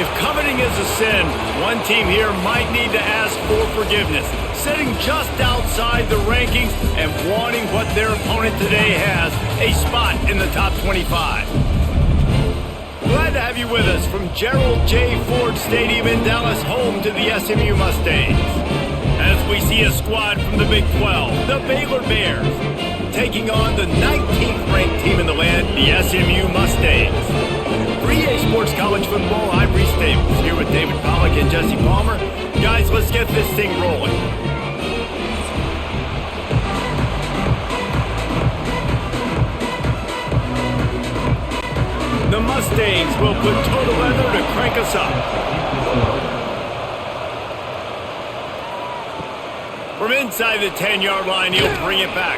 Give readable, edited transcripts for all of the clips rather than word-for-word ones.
If coveting is a sin, one team here might need to ask for forgiveness, sitting just outside the rankings and wanting what their opponent today has, a spot in the top 25. Glad to have you with us from Gerald J. Ford Stadium in Dallas, home to the SMU Mustangs. As we see a squad from the Big 12, the Baylor Bears, taking on the 19th ranked team in the land, the SMU Mustangs. For EA Sports College Football, I'm Reese Davis, here with David Pollack and Jesse Palmer. Guys, let's get this thing rolling. The Mustangs will put total leather to crank us up. From inside the 10-yard line, he'll bring it back.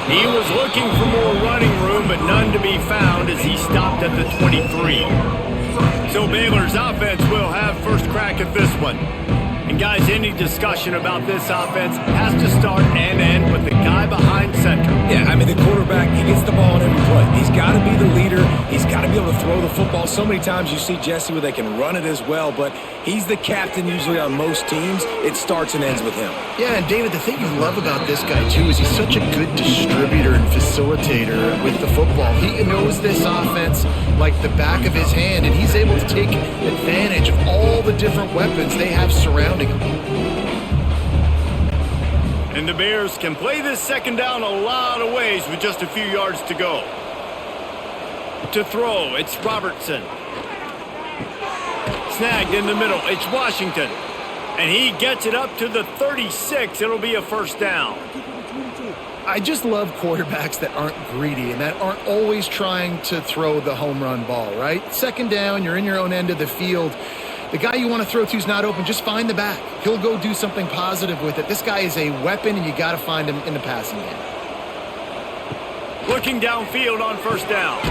He was looking for more running room, but none to be found as he stopped at the 23. So Baylor's offense will have first crack at this one. And guys, any discussion about this offense has to start and end with the guy behind center. Yeah, I mean, the quarterback, he gets the ball on every play. He's got to be the leader. He's got to be able to throw the football. So many times you see Jesse where they can run it as well, but he's the captain usually on most teams. It starts and ends with him. Yeah, and David, the thing you love about this guy, too, is he's such a good distributor and facilitator with the football. He knows this offense like the back of his hand, and he's able to take advantage of all the different weapons they have surrounding him. And the Bears can play this second down a lot of ways with just a few yards to go. To throw, it's Robertson. Snagged in the middle, it's Washington. And he gets it up to the 36. It'll be a first down. I just love quarterbacks that aren't greedy and that aren't always trying to throw the home run ball, right? Second down, you're in your own end of the field. The guy you want to throw to is not open. Just find the back. He'll go do something positive with it. This guy is a weapon, and you got to find him in the passing game. Looking downfield on first down.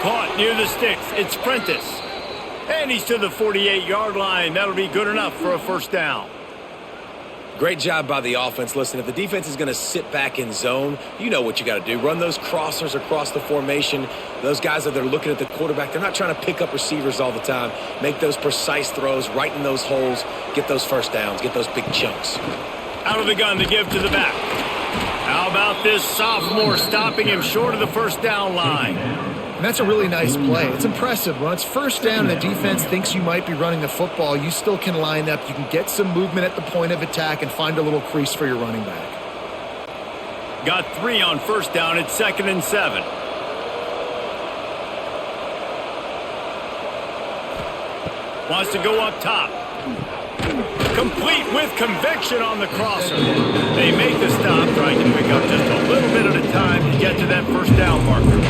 Caught near the sticks. It's Prentice. And he's to the 48-yard line. That'll be good enough for a first down. Great job by the offense. Listen, if the defense is going to sit back in zone, you know what you got to do. Run those crossers across the formation. Those guys that are looking at the quarterback, they're not trying to pick up receivers all the time. Make those precise throws, right in those holes, get those first downs, get those big chunks. Out of the gun to give to the back. How about this sophomore stopping him short of the first down line? And that's a really nice play. It's impressive. When it's first down and the defense thinks you might be running the football, you still can line up. You can get some movement at the point of attack and find a little crease for your running back. Got 3 on first down. It's 2nd and 7. Wants to go up top. Complete with conviction on the crosser. They make the stop, trying to pick up just a little bit at a time to get to that first down marker.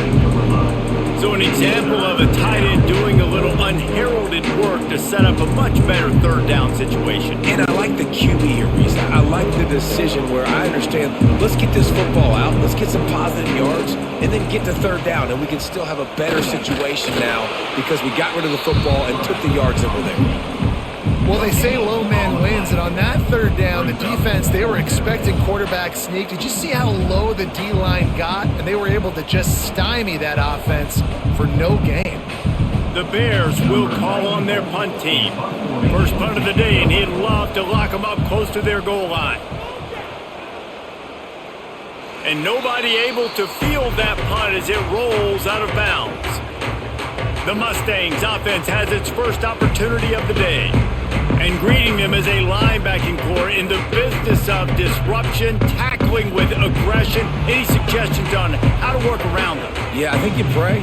So an example of a tight end doing a little unheralded work to set up a much better third down situation. And I like the QB here, Reese. I like the decision where I understand, let's get this football out, let's get some positive yards, and then get to third down, and we can still have a better situation now because we got rid of the football and took the yards that were there. Well, they say low man wins, and on that third down, the defense, they were expecting quarterback sneak. Did you see how low the D-line got? And they were able to just stymie that offense for no gain. The Bears will call on their punt team. First punt of the day, and he'd love to lock them up close to their goal line. And nobody able to field that punt as it rolls out of bounds. The Mustangs offense has its first opportunity of the day. And greeting them as a linebacking core in the business of disruption, tackling with aggression. Any suggestions on how to work around them? Yeah, I think you pray.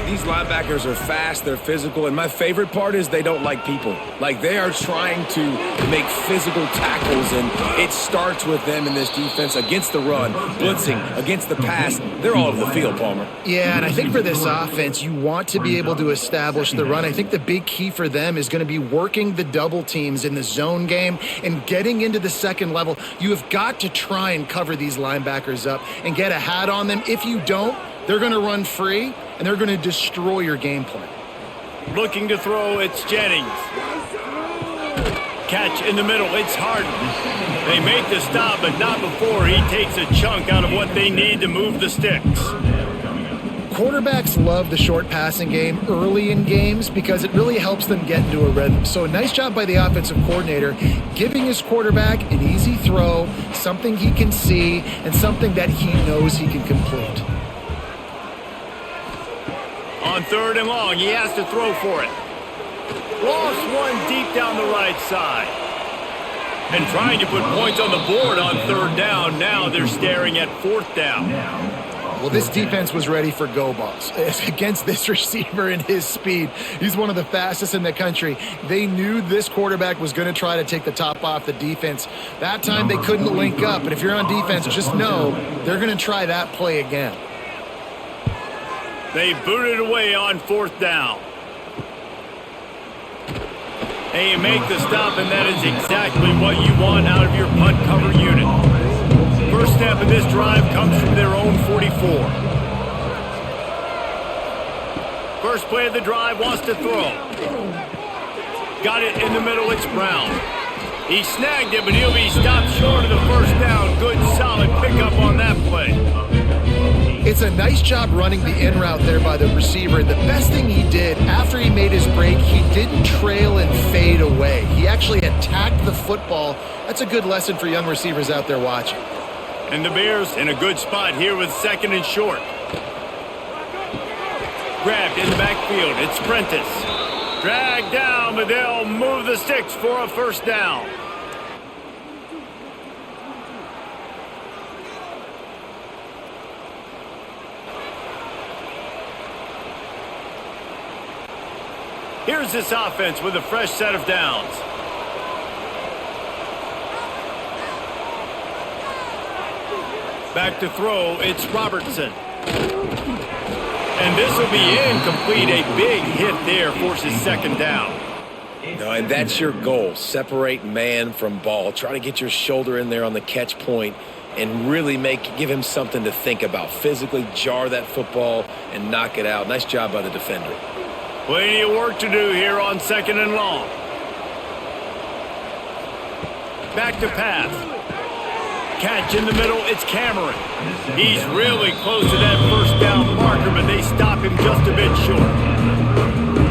These linebackers are fast, they're physical, and my favorite part is they don't like people. Like, they are trying to make physical tackles, and it starts with them in this defense against the run, blitzing, against the pass. They're all over the field, Palmer. Yeah, and I think for this offense, you want to be able to establish the run. I think the big key for them is going to be working the double teams in the zone game and getting into the second level. You have got to try and cover these linebackers up and get a hat on them. If you don't, they're going to run free and they're going to destroy your game plan. Looking to throw, it's Jennings. Catch in the middle, it's Harden. They make the stop, but not before he takes a chunk out of what they need to move the sticks. Quarterbacks love the short passing game early in games because it really helps them get into a rhythm. So a nice job by the offensive coordinator giving his quarterback an easy throw, something he can see, and something that he knows he can complete. On 3rd and long, he has to throw for it. Lost one deep down the right side. And trying to put points on the board on 3rd down. Now they're staring at 4th down. Well, this defense was ready for go balls. Against this receiver and his speed, he's one of the fastest in the country. They knew this quarterback was going to try to take the top off the defense. That time they couldn't link up, and if you're on defense, just know they're going to try that play again. They booted away on 4th down. And you make the stop, and that is exactly what you want out of your punt cover unit. First snap of this drive comes from their own 44. First play of the drive, wants to throw. Got it in the middle, it's Brown. He snagged it, but he'll be stopped short of the first down. Good, solid pickup on that play. It's a nice job running the in route there by the receiver. The best thing he did after he made his break, he didn't trail and fade away. He actually attacked the football. That's a good lesson for young receivers out there watching. And the Bears in a good spot here with 2nd and short. Grabbed in the backfield. It's Prentice. Dragged down, but they'll move the sticks for a first down. Here's this offense with a fresh set of downs. Back to throw, it's Robertson. And this will be incomplete. A big hit there forces 2nd down. No, and that's your goal. Separate man from ball. Try to get your shoulder in there on the catch point and really give him something to think about. Physically jar that football and knock it out. Nice job by the defender. Plenty of work to do here on 2nd and long. Back to pass. Catch in the middle, it's Cameron. He's really close to that first down marker, but they stop him just a bit short.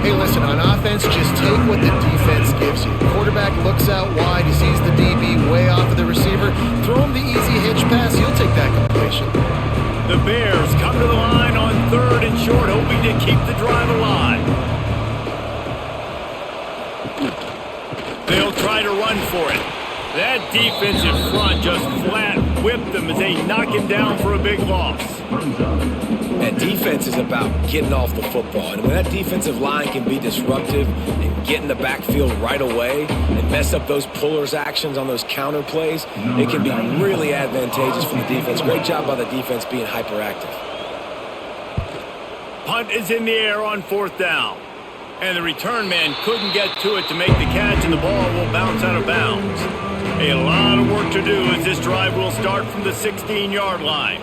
Hey, listen, on offense, just take what the defense gives you. Quarterback looks out wide, he sees the DB way off of the receiver. Throw him the easy hitch pass, he'll take that completion. The Bears come to the line on 3rd and short, hoping to keep the drive alive. They'll try to run for it. That defensive front just flat whipped them as they knock him down for a big loss. That defense is about getting off the football. And when that defensive line can be disruptive and get in the backfield right away and mess up those pullers actions on those counter plays, it can be really advantageous for the defense. Great job by the defense being hyperactive. Punt is in the air on 4th down. And the return man couldn't get to it to make the catch, and the ball will bounce out of bounds. A lot of work to do as this drive will start from the 16-yard line.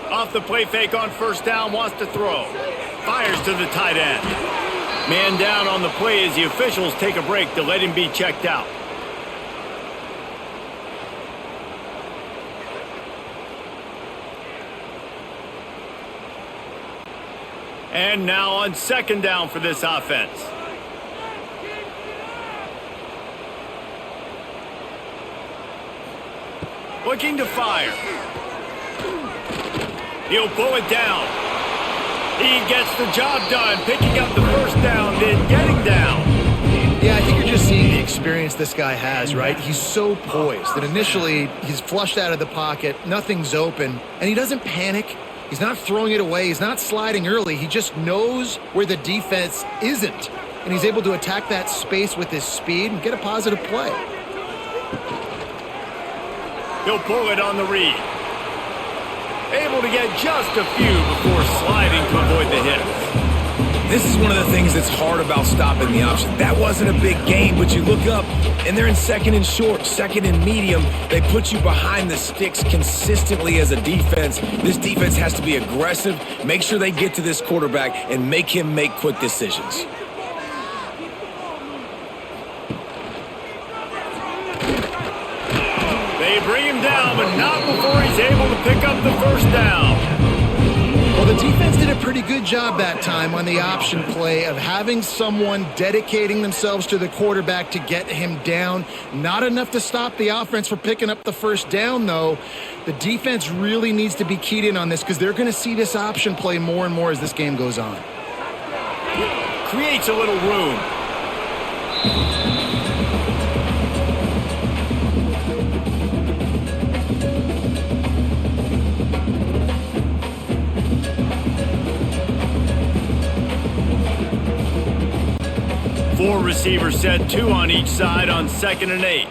Off the play fake on 1st down, wants to throw. Fires to the tight end. Man down on the play as the officials take a break to let him be checked out. And now on 2nd down for this offense. Looking to fire. He'll pull it down. He gets the job done, picking up the first down, then getting down. Yeah, I think you're just seeing the experience this guy has, right? He's so poised that initially he's flushed out of the pocket, nothing's open, and he doesn't panic. He's not throwing it away. He's not sliding early. He just knows where the defense isn't, and he's able to attack that space with his speed and get a positive play. He'll pull it on the read. Able to get just a few before sliding to avoid the hit. This is one of the things that's hard about stopping the option. That wasn't a big gain, but you look up, and they're in 2nd and short, 2nd and medium. They put you behind the sticks consistently as a defense. This defense has to be aggressive, make sure they get to this quarterback, and make him make quick decisions. They bring him down, but not before he's able to pick up the first down. Well, the defense did pretty good job that time on the option play of having someone dedicating themselves to the quarterback to get him down. Not enough to stop the offense from picking up the first down, though. The defense really needs to be keyed in on this because they're going to see this option play more and more as this game goes on. Creates a little room. Four receivers set, 2 on each side on 2nd and 8.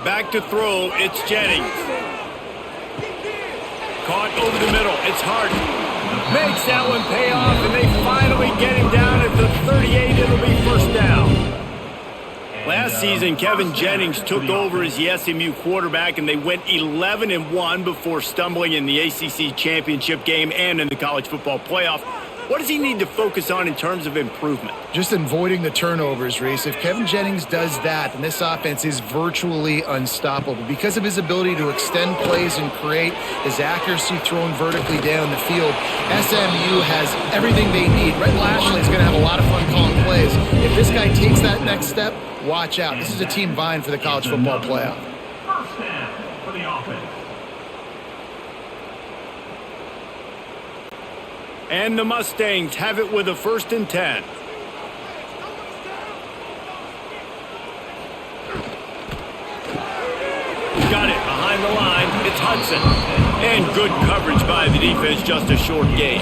Back to throw, it's Jennings. Caught over the middle, it's Harden. Makes that one pay off, and they finally get him down at the 38. It'll be first down. Last season, Kevin Jennings took over as the SMU quarterback, and they went 11-1 before stumbling in the ACC championship game and in the college football playoff. What does he need to focus on in terms of improvement? Just avoiding the turnovers, Reese. If Kevin Jennings does that, then this offense is virtually unstoppable. Because of his ability to extend plays and create, his accuracy thrown vertically down the field, SMU has everything they need. Rhett Lashley is going to have a lot of fun calling plays. If this guy takes that next step, watch out. This is a team vying for the college football playoff. First down for the offense. And the Mustangs have it with a 1st and 10. Got it behind the line. It's Hudson. And good coverage by the defense, just a short gain.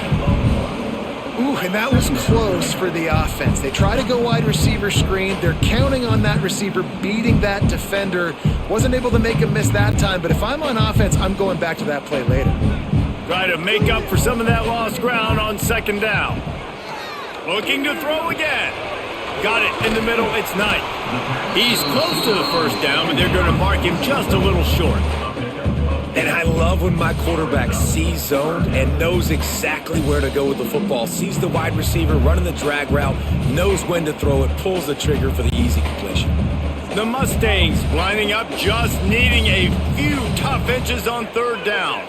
Ooh, and that was close for the offense. They try to go wide receiver screen. They're counting on that receiver beating that defender. Wasn't able to make him miss that time, but if I'm on offense, I'm going back to that play later. Try to make up for some of that lost ground on 2nd down. Looking to throw again. Got it in the middle, it's Knight. He's close to the first down, but they're going to mark him just a little short. And I love when my quarterback sees zone and knows exactly where to go with the football. Sees the wide receiver running the drag route, knows when to throw it, pulls the trigger for the easy completion. The Mustangs lining up, just needing a few tough inches on 3rd down.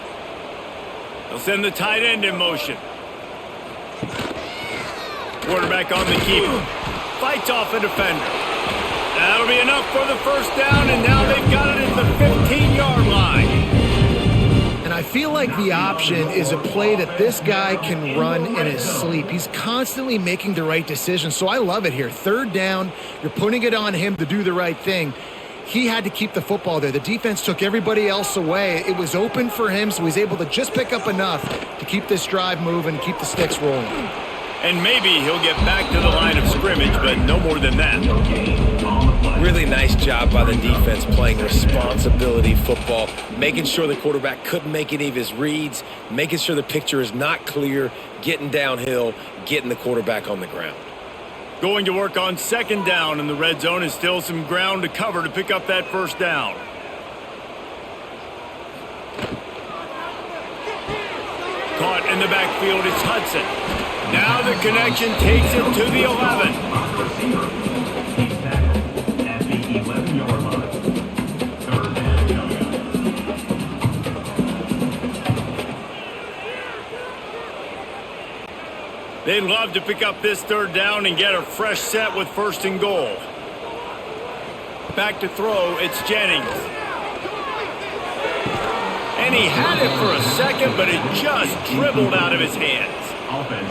They'll send the tight end in motion. Quarterback on the keeper. Fights off a defender. That'll be enough for the first down, and now they've got it at the 15-yard line. And I feel like the option is a play that this guy can run in his sleep. He's constantly making the right decision, so I love it here. 3rd down, you're putting it on him to do the right thing. He had to keep the football there. The defense took everybody else away. It was open for him, so he's able to just pick up enough to keep this drive moving, keep the sticks rolling. And maybe he'll get back to the line of scrimmage, but no more than that. Really nice job by the defense playing responsibility football, making sure the quarterback couldn't make any of his reads, making sure the picture is not clear, getting downhill, getting the quarterback on the ground. Going to work on 2nd down in the red zone, and still some ground to cover to pick up that first down. Caught in the backfield, it's Hudson. Now the connection takes him to the 11. At the 11-yard line. 3rd down. They'd love to pick up this 3rd down and get a fresh set with 1st and goal. Back to throw, it's Jennings. And he had it for a second, but it just dribbled out of his hands.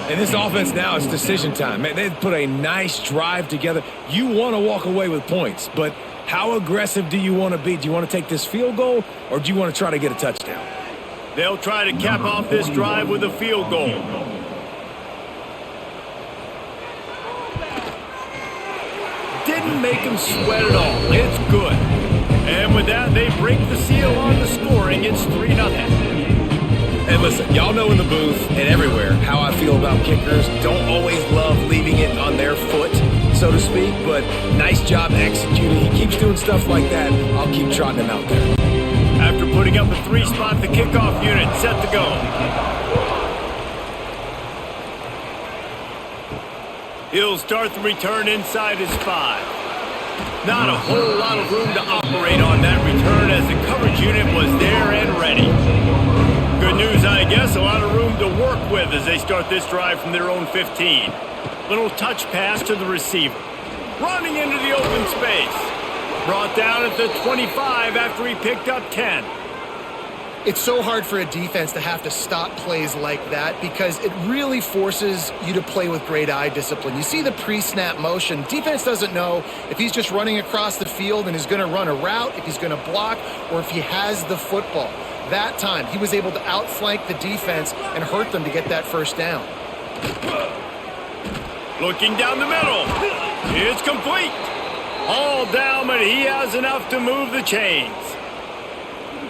And this offense now is decision time. Man, they've put a nice drive together. You want to walk away with points, but how aggressive do you want to be? Do you want to take this field goal, or do you want to try to get a touchdown? They'll try to cap off this drive with a field goal. Didn't make him sweat at all. It's good. And with that, they break the seal on the scoring. It's 3-0. And listen, y'all know in the booth and everywhere how I feel about kickers. Don't always love leaving it on their foot, so to speak, but nice job executing. He keeps doing stuff like that. I'll keep trotting him out there. After putting up a 3-spot, the kickoff unit set to go. He'll start the return inside his 5. Not a whole lot of room to operate on that return as the coverage unit was there and ready. Good news, I guess, defense a lot of room to work with as they start this drive from their own 15. Little touch pass to the receiver. Running into the open space. Brought down at the 25 after he picked up 10. It's so hard for a defense to have to stop plays like that because it really forces you to play with great eye discipline. You see the pre-snap motion. Defense doesn't know if he's just running across the field and is going to run a route, if he's going to block, or if he has the football. That time, he was able to outflank the defense and hurt them to get that first down. Looking down the middle. It's complete. All down, but he has enough to move the chains.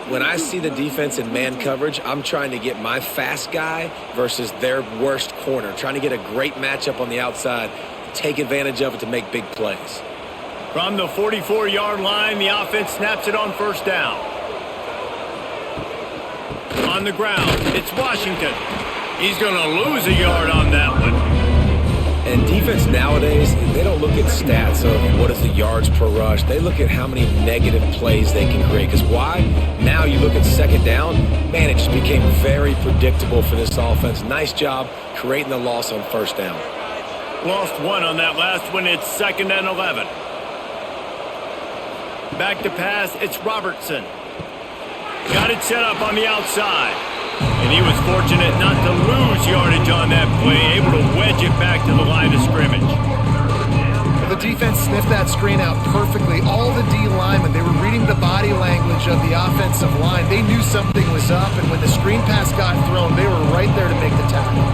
When I see the defense in man coverage, I'm trying to get my fast guy versus their worst corner, trying to get a great matchup on the outside, take advantage of it to make big plays. From the 44-yard line, the offense snaps it on first down. On the ground, it's Washington. He's going to lose a yard on that one. And defense nowadays, they don't look at stats of what is the yards per rush. They look at how many negative plays they can create. Because why? Now you look at second down, man, it just became very predictable for this offense. Nice job creating the loss on first down. Lost one on that last one. It's 2nd and 11. Back to pass, it's Robertson. Got it set up on the outside. And he was fortunate not to lose yardage on that play, able to wedge it back to the line of scrimmage. The defense sniffed that screen out perfectly. All the D linemen, they were reading the body language of the offensive line. They knew something was up, and when the screen pass got thrown, they were right there to make the tackle.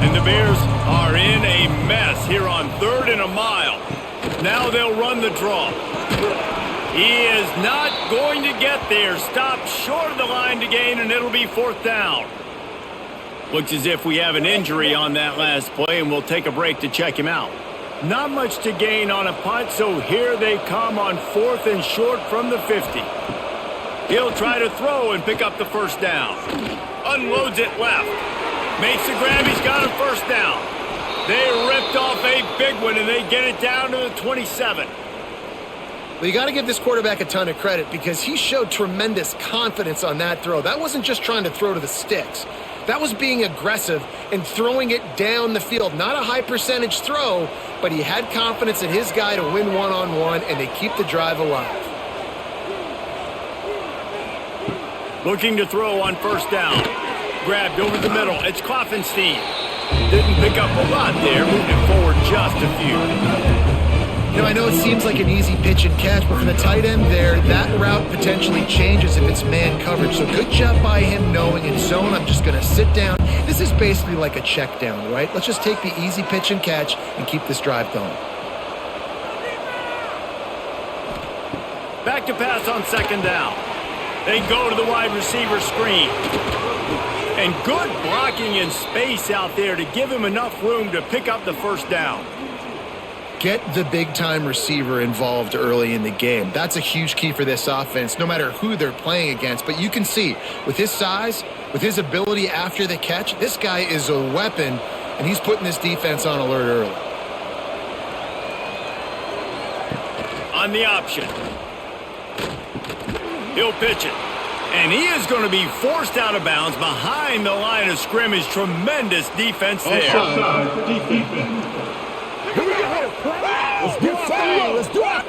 And the Bears are in a mess here on 3rd and a mile. Now they'll run the draw. He is not going to get there. Stopped short of the line to gain, and it'll be 4th down. Looks as if we have an injury on that last play, and we'll take a break to check him out. Not much to gain on a punt, so here they come on 4th and short from the 50. He'll try to throw and pick up the first down. Unloads it left. Makes the grab. He's got a first down. They ripped off a big one, and they get it down to the 27. Well, you got to give this quarterback a ton of credit because he showed tremendous confidence on that throw. That wasn't just trying to throw to the sticks. That was being aggressive and throwing it down the field. Not a high percentage throw, but he had confidence in his guy to win one-on-one, and they keep the drive alive. Looking to throw on first down. Grabbed over the middle. It's Kloffenstein. Didn't pick up a lot there, moving forward just a few. You know, I know it seems like an easy pitch and catch, but for the tight end there, that route potentially changes if it's man coverage. So good job by him knowing in zone, I'm just going to sit down. This is basically like a check down, right? Let's just take the easy pitch and catch and keep this drive going. Back to pass on 2nd down. They go to the wide receiver screen. And good blocking in space out there to give him enough room to pick up the first down. Get the big-time receiver involved early in the game. That's a huge key for this offense, no matter who they're playing against. But you can see, with his size, with his ability after the catch, this guy is a weapon, and he's putting this defense on alert early. On the option. He'll pitch it. And he is going to be forced out of bounds behind the line of scrimmage. Tremendous defense there. Offside defense. Let's do it.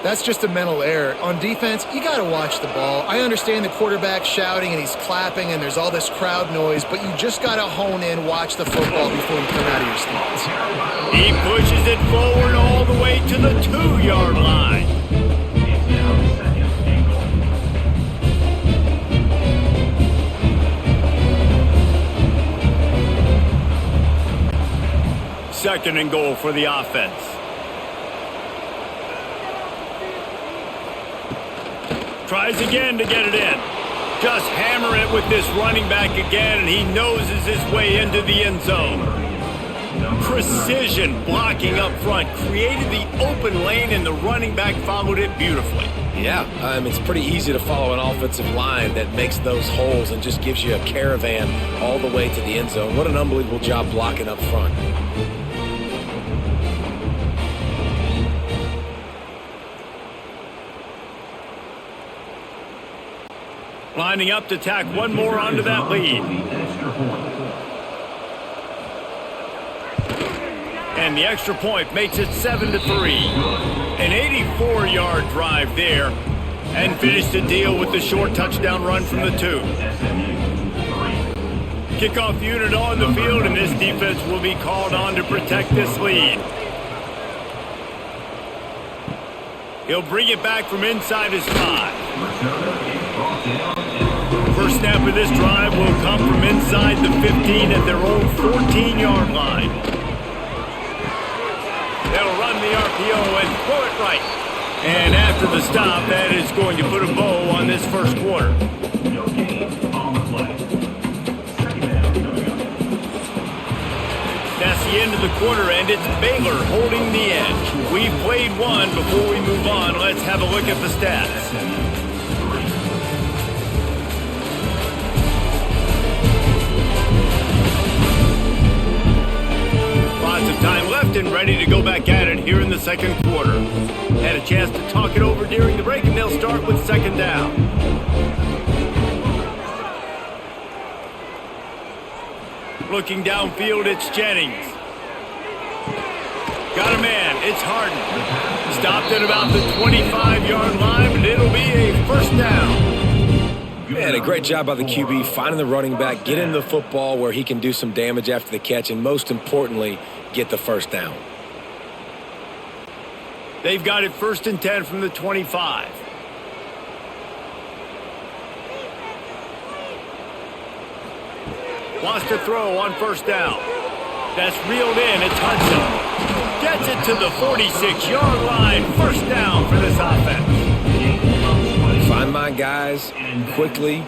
That's just a mental error. On defense, you got to watch the ball. I understand the quarterback shouting and he's clapping and there's all this crowd noise, but you just got to hone in, watch the football before you come out of your stance. He pushes it forward all the way to the 2-yard line. It's now 2nd and goal. 2nd and goal for the offense. Tries again to get it in. Just hammer it with this running back again, and he noses his way into the end zone. Precision blocking up front, created the open lane, and the running back followed it beautifully. Yeah, it's pretty easy to follow an offensive line that makes those holes and just gives you a caravan all the way to the end zone. What an unbelievable job blocking up front. Lining up to tack one more onto that lead. And the extra point makes it 7-3. An 84-yard drive there. And finished the deal with the short touchdown run from the 2. Kickoff unit on the field, and this defense will be called on to protect this lead. He'll bring it back from inside his 5. First snap of this drive will come from inside the 15 at their own 14-yard line. They'll run the RPO and throw it right. And after the stop, that is going to put a bow on this first quarter. That's the end of the quarter, and it's Baylor holding the edge. We've played one. Before we move on, let's have a look at the stats. Lots of time left and ready to go back at it here in the second quarter. Had a chance to talk it over during the break, and they'll start with second down. Looking downfield, it's Jennings. Got a man, it's Harden. Stopped at about the 25-yard line, but it'll be a first down. Man, a great job by the QB finding the running back, getting the football where he can do some damage after the catch, and most importantly, get the first down. They've got it 1st and 10 from the 25. Wants to throw on first down. That's reeled in. It's Hudson. Gets it to the 46-yard line. First down for this offense. Find my guys quickly,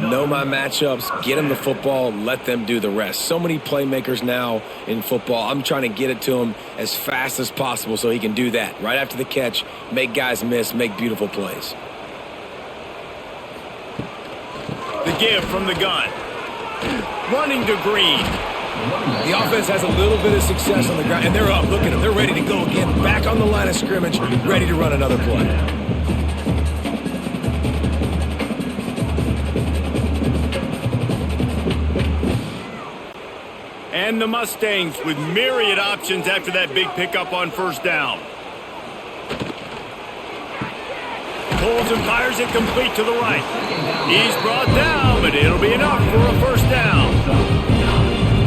know my matchups, get them the football, let them do the rest. So many playmakers now in football. I'm trying to get it to him as fast as possible so he can do that. Right after the catch, make guys miss, make beautiful plays. The give from the gun. Running to Green. The offense has a little bit of success on the ground, and they're up. Look at them. They're ready to go again. Back on the line of scrimmage, ready to run another play. And the Mustangs with myriad options after that big pickup on first down. Pulls and fires it complete to the right. He's brought down, but it'll be enough for a first down.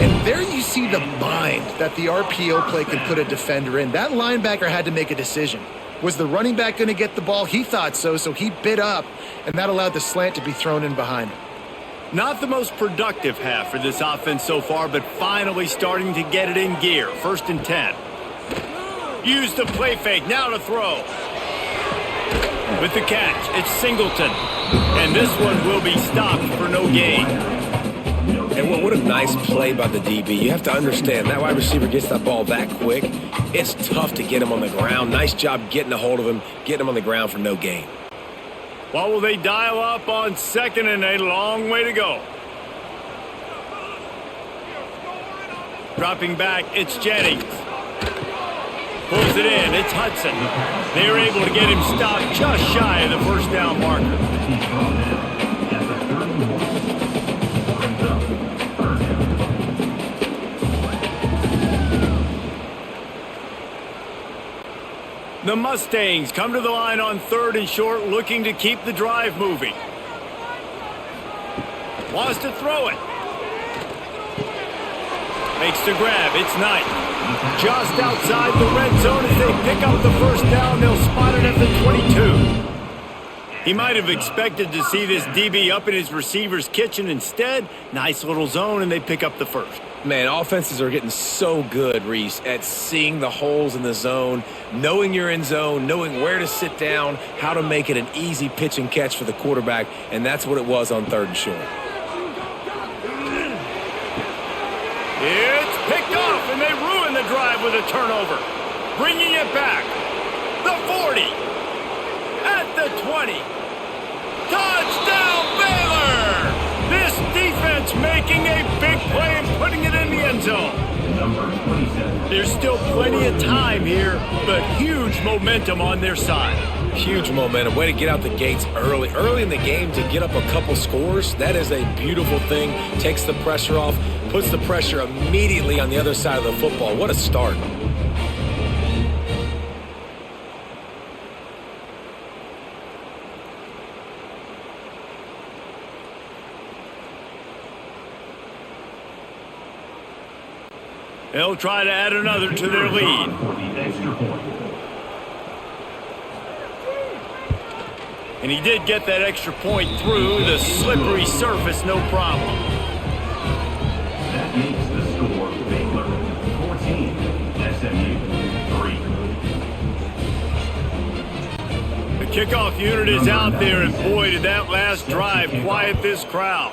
And there you see the bind that the RPO play could put a defender in. That linebacker had to make a decision. Was the running back going to get the ball? He thought so, so he bit up, and that allowed the slant to be thrown in behind him. Not the most productive half for this offense so far, but finally starting to get it in gear. 1st and 10. Use the play fake, now to throw. With the catch, it's Singleton. And this one will be stopped for no gain. And what a nice play by the DB. You have to understand, that wide receiver gets that ball that quick. It's tough to get him on the ground. Nice job getting a hold of him, getting him on the ground for no gain. What will they dial up on 2nd and a long way to go? Dropping back, it's Jennings. Pulls it in, it's Hudson. They're able to get him stopped just shy of the first down marker. The Mustangs come to the line on 3rd and short, looking to keep the drive moving. Wants to throw it. Makes the grab. It's Knight. Just outside the red zone as they pick up the first down. They'll spot it at the 22. He might have expected to see this DB up in his receiver's kitchen. Instead, nice little zone, and they pick up the first. Man, offenses are getting so good, Reese, at seeing the holes in the zone, knowing you're in zone, knowing where to sit down, how to make it an easy pitch and catch for the quarterback, and that's what it was on 3rd and short. It's picked off, and they ruin the drive with a turnover. Bringing it back. The 40. At the 20. Touchdown, Baylor! This defense making a big play and putting it in the end zone. There's still plenty of time here, but huge momentum on their side. Huge momentum. Way to get out the gates early. Early in the game to get up a couple scores, that is a beautiful thing. Takes the pressure off, puts the pressure immediately on the other side of the football. What a start. They'll try to add another to their lead. For the extra point. And he did get that extra point through the slippery surface, no problem. That makes the score Baylor 14, SMU 3. The kickoff unit is out there, and boy, did that last drive quiet this crowd.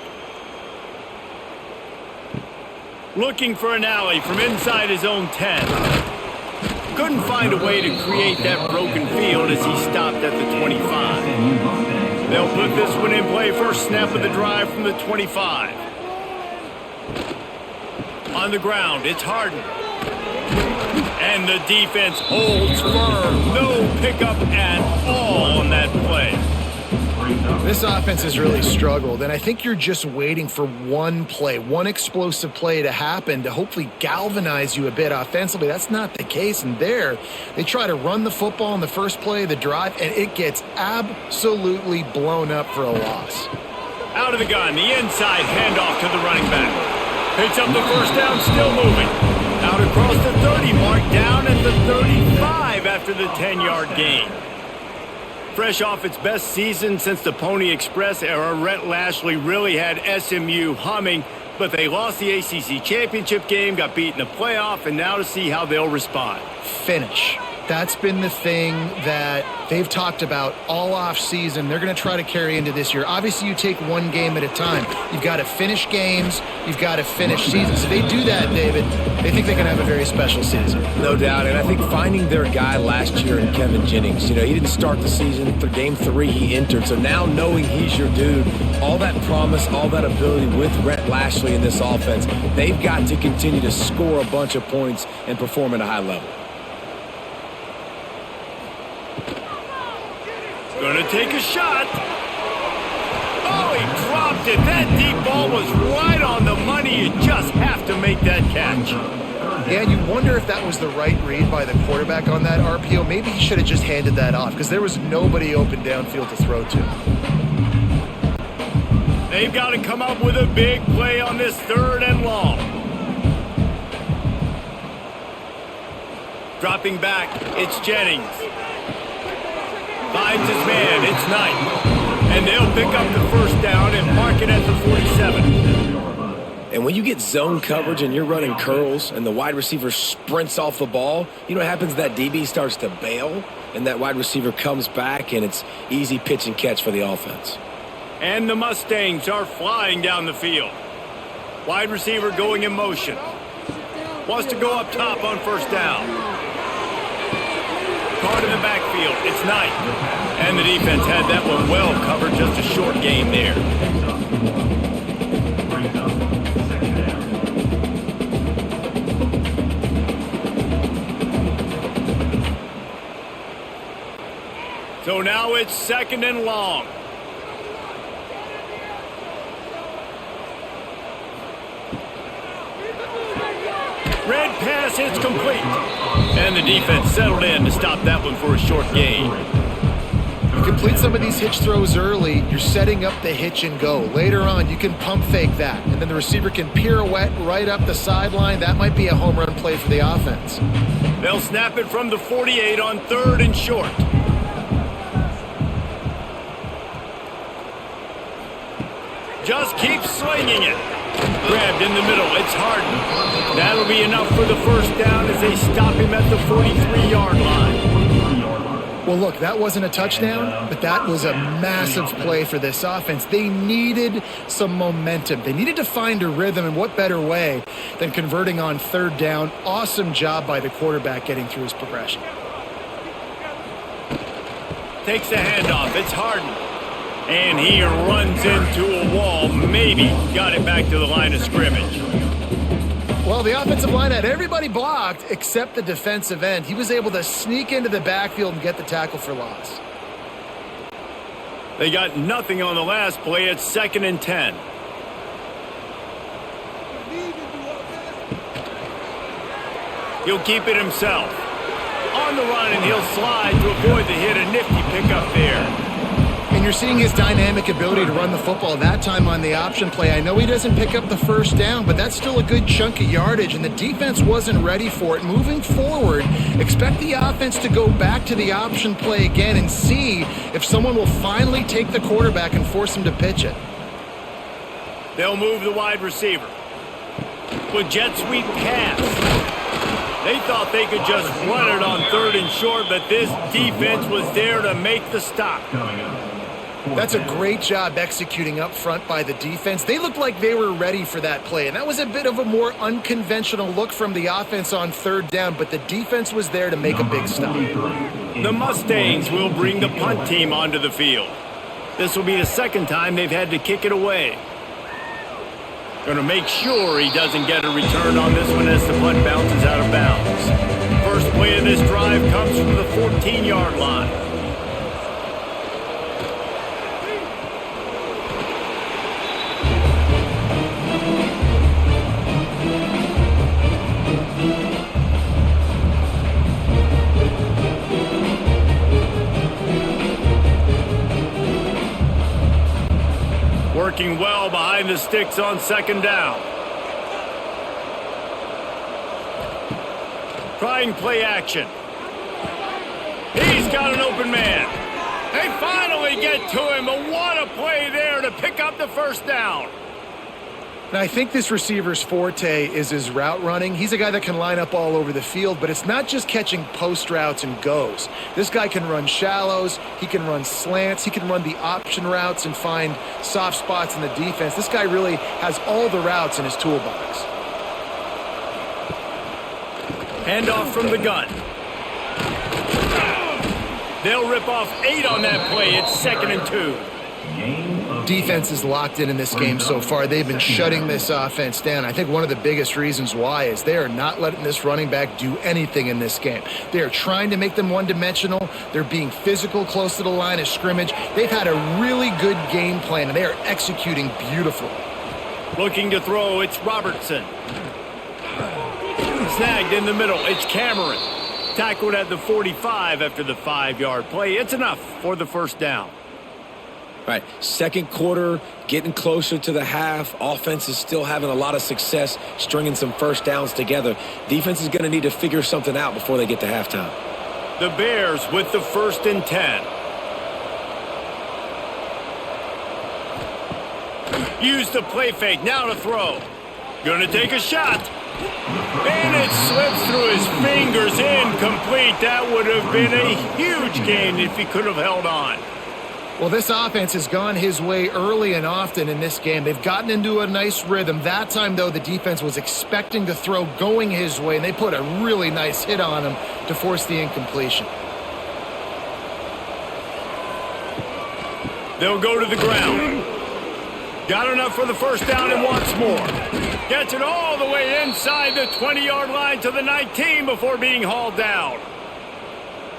Looking for an alley from inside his own 10. Couldn't find a way to create that broken field as he stopped at the 25. They'll put this one in play first snap of the drive from the 25. On the ground, it's Harden. And the defense holds firm. No pickup at all on that play. This offense has really struggled, and I think you're just waiting for one play, one explosive play to happen to hopefully galvanize you a bit offensively. That's not the case, and there they try to run the football in the first play of the drive, and it gets absolutely blown up for a loss. Out of the gun, the inside handoff to the running back. Picks up the first down, still moving. Out across the 30 mark, down at the 35 after the 10-yard gain. Fresh off its best season since the Pony Express era, Rhett Lashley really had SMU humming, but they lost the ACC championship game, got beat in the playoff, and now to see how they'll respond. Finish. That's been the thing that they've talked about all off season. They're going to try to carry into this year. Obviously, you take one game at a time. You've got to finish games. You've got to finish seasons. If they do that, David, they think they can have a very special season. No doubt, and I think finding their guy last year in Kevin Jennings, he didn't start the season. For game 3, he entered. So now knowing he's your dude, all that promise, all that ability with Rhett Lashley in this offense, they've got to continue to score a bunch of points and perform at a high level. Gonna take a shot. Oh, he dropped it. That deep ball was right on the money. You just have to make that catch. Yeah, and you wonder if that was the right read by the quarterback on that RPO. Maybe he should have just handed that off because there was nobody open downfield to throw to. They've got to come up with a big play on this 3rd and long. Dropping back, it's Jennings. Finds his man, it's Knight. And they'll pick up the first down and mark it at the 47. And when you get zone coverage and you're running curls and the wide receiver sprints off the ball, you know what happens? That DB starts to bail, and that wide receiver comes back, and it's easy pitch and catch for the offense. And the Mustangs are flying down the field. Wide receiver going in motion. Wants to go up top on first down. Card in the backfield, it's Knight. And the defense had that one well covered, just a short gain there. So now it's 2nd and long. Red pass hits complete. And the defense settled in to stop that one for a short gain. You complete some of these hitch throws early, you're setting up the hitch and go. Later on, you can pump fake that, and then the receiver can pirouette right up the sideline. That might be a home run play for the offense. They'll snap it from the 48 on 3rd and short. Just keep slinging it. Grabbed in the middle, it's Harden. That'll be enough for the first down as they stop him at the 43-yard line. Well, look, that wasn't a touchdown, but that was a massive play for this offense. They needed some momentum. They needed to find a rhythm, and what better way than converting on 3rd down. Awesome job by the quarterback getting through his progression. Takes the handoff, it's Harden. And he runs into a wall, maybe got it back to the line of scrimmage. Well, the offensive line had everybody blocked except the defensive end. He was able to sneak into the backfield and get the tackle for loss. They got nothing on the last play. It's 2nd and 10. He'll keep it himself. On the run, and he'll slide to avoid the hit. A nifty pickup there. And you're seeing his dynamic ability to run the football that time on the option play. I know he doesn't pick up the first down, but that's still a good chunk of yardage, and the defense wasn't ready for it. Moving forward, expect the offense to go back to the option play again and see if someone will finally take the quarterback and force him to pitch it. They'll move the wide receiver. With jet sweep pass. They thought they could just run it on 3rd and short, but this defense was there to make the stop. Coming up. That's a great job executing up front by the defense. They looked like they were ready for that play, and that was a bit of a more unconventional look from the offense on 3rd down, but the defense was there to make a big stop. The Mustangs will bring the punt team onto the field. This will be the 2nd time they've had to kick it away. Going to make sure he doesn't get a return on this one as the punt bounces out of bounds. First play of this drive comes from the 14-yard line. Working well behind the sticks on 2nd down. Trying play action. He's got an open man. They finally get to him, but what a play there to pick up the 1st down. And I think this receiver's forte is his route running. He's a guy that can line up all over the field, but it's not just catching post routes and goes. This guy can run shallows, he can run slants, he can run the option routes and find soft spots in the defense. This guy really has all the routes in his toolbox. Handoff from the gun. They'll rip off 8 on that play. It's 2nd and 2. Defense is locked in this game so far. They've been shutting this offense down. I think one of the biggest reasons why is they are not letting this running back do anything in this game. They are trying to make them one-dimensional. They're being physical close to the line of scrimmage. They've had a really good game plan, and they are executing beautifully. Looking to throw, it's Robertson. Snagged in the middle, it's Cameron. Tackled at the 45 after the 5-yard play. It's enough for the 1st down. All right, 2nd quarter, getting closer to the half. Offense is still having a lot of success stringing some 1st downs together. Defense is going to need to figure something out before they get to halftime. The Bears with the 1st and 10. Use the play fake, now to throw. Gonna take a shot. And it slips through his fingers, incomplete. That would have been a huge gain if he could have held on. Well, this offense has gone his way early and often in this game. They've gotten into a nice rhythm. That time, though, the defense was expecting to throw going his way, and they put a really nice hit on him to force the incompletion. They'll go to the ground. Got enough for the 1st down and wants more. Gets it all the way inside the 20-yard line to the 19 before being hauled down.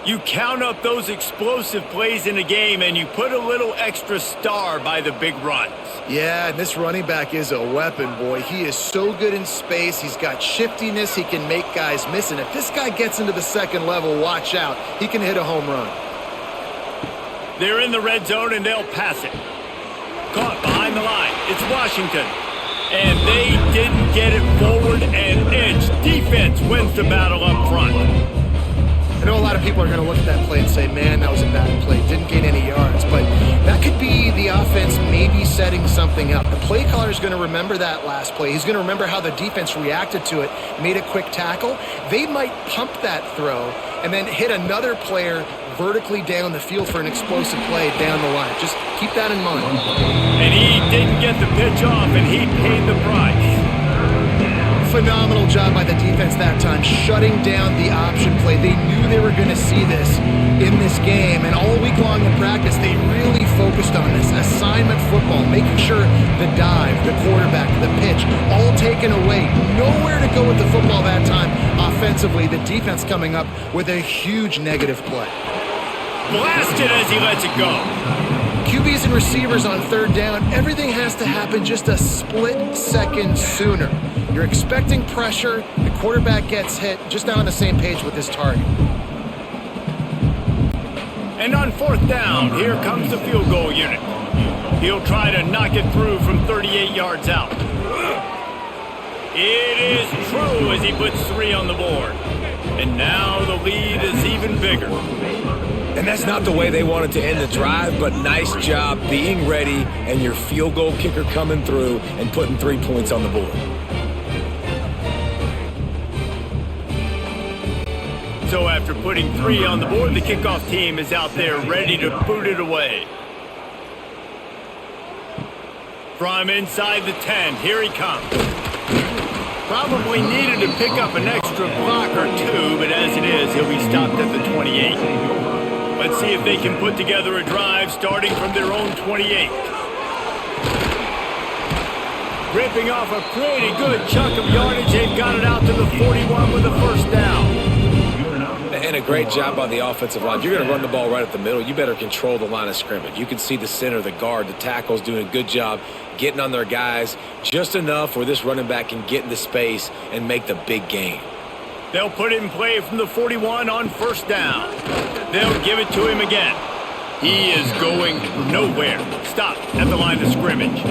You count up those explosive plays in a game, and you put a little extra star by the big runs. Yeah, and this running back is a weapon, boy. He is so good in space. He's got shiftiness. He can make guys miss. And if this guy gets into the 2nd level, watch out. He can hit a home run. They're in the red zone, and they'll pass it. Caught behind the line. It's Washington. And they didn't get it forward an inch. Defense wins the battle up front. I know a lot of people are going to look at that play and say, man, that was a bad play. Didn't gain any yards. But that could be the offense maybe setting something up. The play caller is going to remember that last play. He's going to remember how the defense reacted to it, made a quick tackle. They might pump that throw and then hit another player vertically down the field for an explosive play down the line. Just keep that in mind. And he didn't get the pitch off, and he paid the price. Phenomenal job by the defense that time, shutting down the option play. They knew they were going to see this in this game, and all week long in practice, they really focused on this assignment football, making sure the dive, the quarterback, the pitch, all taken away. Nowhere to go with the football that time. Offensively, the defense coming up with a huge negative play. Blasted as he lets it go. QBs and receivers on third down, everything has to happen just a split second sooner. You're expecting pressure, the quarterback gets hit, just not on the same page with his target. And on fourth down, here comes the field goal unit. He'll try to knock it through from 38 yards out. It is true as he puts 3 on the board. And now the lead is even bigger. And that's not the way they wanted to end the drive, but nice job being ready and your field goal kicker coming through and putting 3 points on the board. So after putting 3 on the board, the kickoff team is out there ready to boot it away. From inside the 10, here he comes. Probably needed to pick up an extra block or 2, but as it is, he'll be stopped at the 28. Let's see if they can put together a drive starting from their own 28. Ripping off a pretty good chunk of yardage, they've got it out to the 41 with a first down. And a great job by the offensive line. If you're going to run the ball right at the middle, you better control the line of scrimmage. You can see the center, the guard, the tackles doing a good job getting on their guys just enough where this running back can get into space and make the big gain. They'll put it in play from the 41 on first down. They'll give it to him again. He is going nowhere. Stop at the line of scrimmage.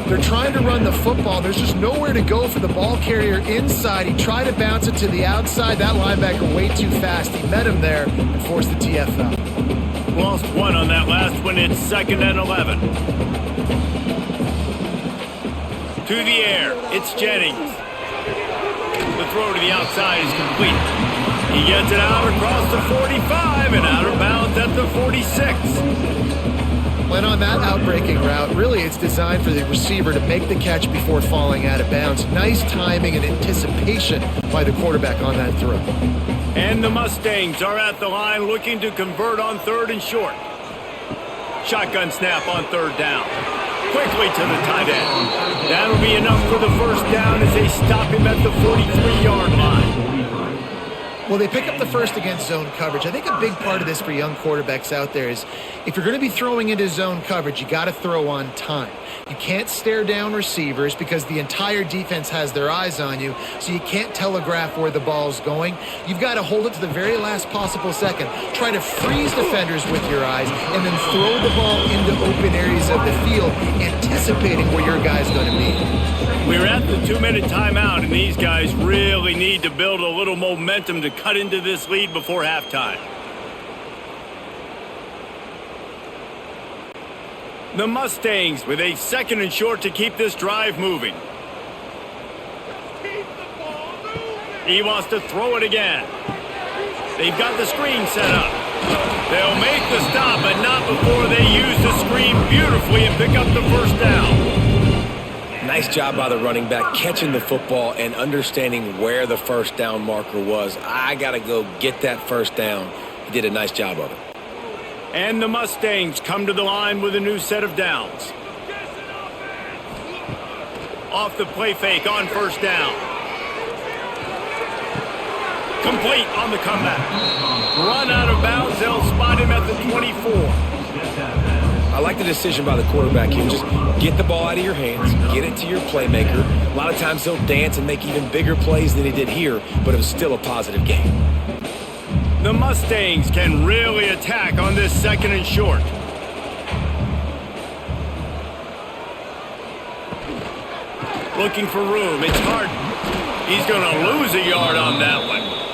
They're trying to run the football. There's just nowhere to go for the ball carrier inside. He tried to bounce it to the outside. That linebacker way too fast. He met him there and forced the TFL. Lost 1 on that last one. It's 2nd and 11. To the air. It's Jennings. The throw to the outside is complete. He gets it out across the 45 and out of bounds at the 46. When on that outbreaking route, really it's designed for the receiver to make the catch before falling out of bounds. Nice timing and anticipation by the quarterback on that throw. And the Mustangs are at the line looking to convert on 3rd and short. Shotgun snap on 3rd down. Quickly to the tight end. That'll be enough for the first down as they stop him at the 43-yard line. Well, they pick up the first against zone coverage. I think a big part of this for young quarterbacks out there is if you're going to be throwing into zone coverage, you got to throw on time. You can't stare down receivers because the entire defense has their eyes on you, so you can't telegraph where the ball's going. You've got to hold it to the very last possible second. Try to freeze defenders with your eyes and then throw the ball into open areas of the field, anticipating where your guy's going to be. We're at the 2-minute timeout, and these guys really need to build a little momentum to cut into this lead before halftime. The Mustangs with a 2nd and short to keep this drive moving. He wants to throw it again. They've got the screen set up. They'll make the stop, but not before they use the screen beautifully and pick up the first down. Nice job by the running back catching the football and understanding where the first down marker was. I got to go get that first down. He did a nice job of it. And the Mustangs come to the line with a new set of downs. Off the play fake on first down. Complete on the comeback. Run out of bounds. They'll spot him at the 24. I like the decision by the quarterback here. Just get the ball out of your hands, get it to your playmaker. A lot of times he'll dance and make even bigger plays than he did here, but it was still a positive game. The Mustangs can really attack on this 2nd and short. Looking for room. It's hard. He's going to lose a yard on that one.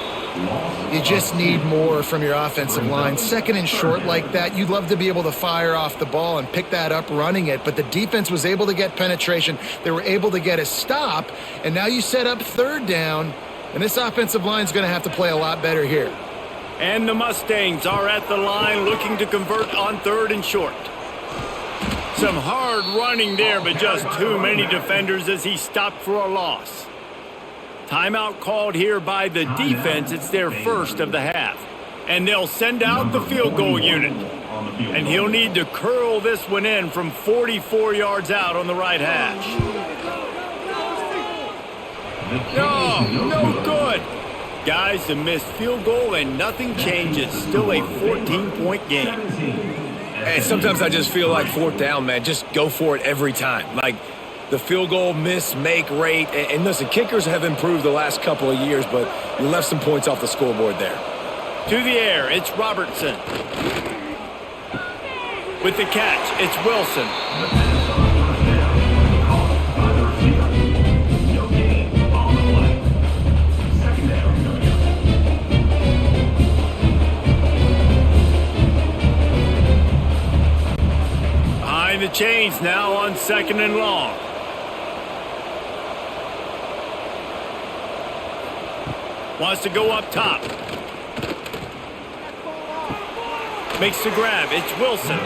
You just need more from your offensive line. 2nd and short like that, you'd love to be able to fire off the ball and pick that up running it, but the defense was able to get penetration. They were able to get a stop, and now you set up 3rd down, and this offensive line is going to have to play a lot better here. And the Mustangs are at the line looking to convert on 3rd and short. Some hard running there, but just too many defenders as he stopped for a loss. Timeout called here by the defense. It's their first of the half. And they'll send out the field goal unit. And he'll need to curl this one in from 44 yards out on the right hash. No, no good. Guys, a missed field goal and nothing changes. Still a 14-point game. And sometimes I just feel like fourth down, man, just go for it every time. Like the field goal miss-make rate. And listen, kickers have improved the last couple of years, but you left some points off the scoreboard there. To the air, it's Robertson. With the catch, it's Wilson. The pass on first down. Caught by the receiver. No gain on the play. Second down. Behind the chains now on 2nd and long. Wants to go up top. Makes the grab. It's Wilson.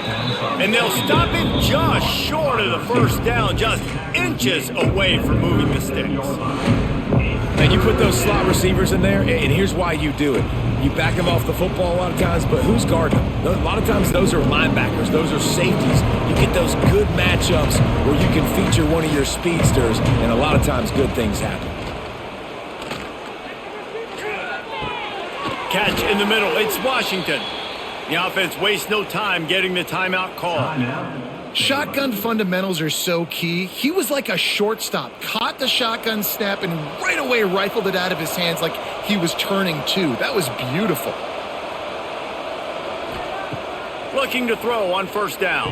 And they'll stop him just short of the first down, just inches away from moving the sticks. And you put those slot receivers in there, and here's why you do it. You back them off the football a lot of times, but who's guarding them? A lot of times those are linebackers. Those are safeties. You get those good matchups where you can feature one of your speedsters, and a lot of times good things happen. Catch in the middle. It's Washington. The offense wastes no time getting the timeout call. Shotgun fundamentals are so key. He was like a shortstop, caught the shotgun snap and right away rifled it out of his hands like he was turning two. That was beautiful. Looking to throw on first down.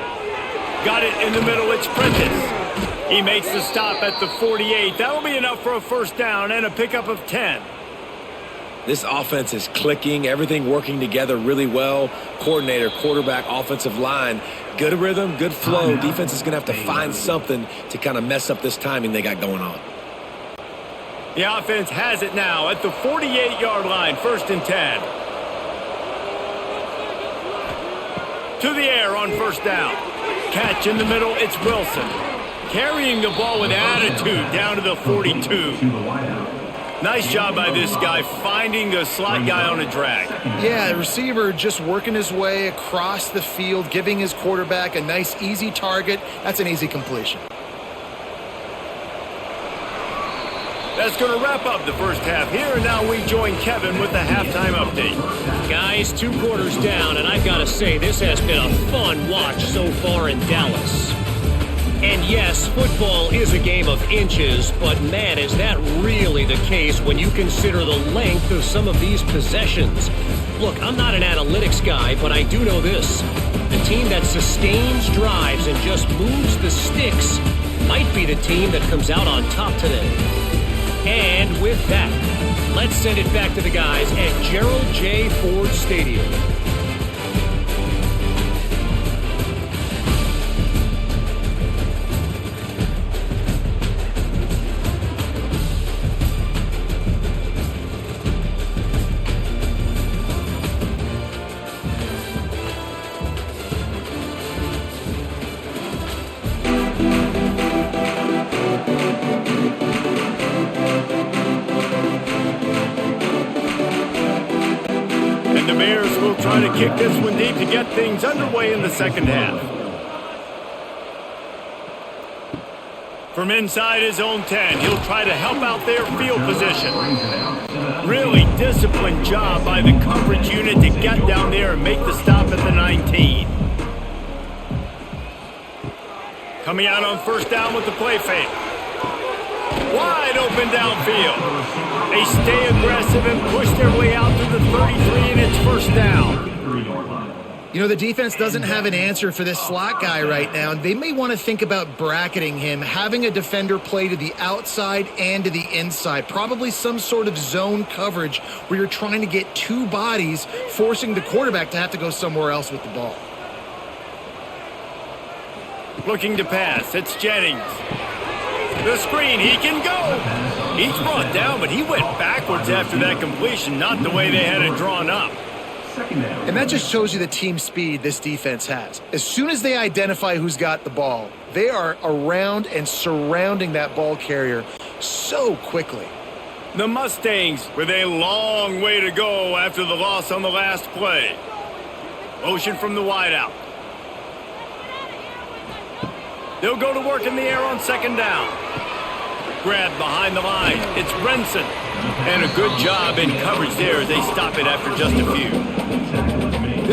Got it in the middle. It's Prentice. He makes the stop at the 48. That'll be enough for a first down and a pickup of 10. This offense is clicking, everything working together really well. Coordinator, quarterback, offensive line, good rhythm, good flow. Defense is going to have to find something to kind of mess up this timing they got going on. The offense has it now at the 48-yard line, 1st and 10. To the air on first down. Catch in the middle, it's Wilson. Carrying the ball with attitude down to the 42. Nice job by this guy finding the slot guy on a drag. Yeah, the receiver just working his way across the field, giving his quarterback a nice, easy target. That's an easy completion. That's going to wrap up the first half here. And now we join Kevin with the halftime update. Guys, 2 quarters down, and I've got to say, this has been a fun watch so far in Dallas. And yes, football is a game of inches, but man, is that really the case when you consider the length of some of these possessions. Look, I'm not an analytics guy, but I do know this. The team that sustains drives and just moves the sticks might be the team that comes out on top today. And with that, let's send it back to the guys at Gerald J. Ford Stadium. Trying to kick this one deep to get things underway in the second half. From inside his own 10, he'll try to help out their field position. Really disciplined job by the coverage unit to get down there and make the stop at the 19. Coming out on first down with the play fake. Wide open downfield. They stay aggressive and push their way out to the 33, and it's first down. You know, the defense doesn't have an answer for this slot guy right now. They may want to think about bracketing him, having a defender play to the outside and to the inside. Probably some sort of zone coverage where you're trying to get 2 bodies, forcing the quarterback to have to go somewhere else with the ball. Looking to pass, it's Jennings. The screen, he can go. He's brought down, but he went backwards after that completion, not the way they had it drawn up. And that just shows you the team speed this defense has. As soon as they identify who's got the ball, they are around and surrounding that ball carrier so quickly. The Mustangs with a long way to go after the loss on the last play. Motion from the wideout. They'll go to work in the air on second down. Grab behind the line. It's Brenson. And a good job in coverage there as they stop it after just a few.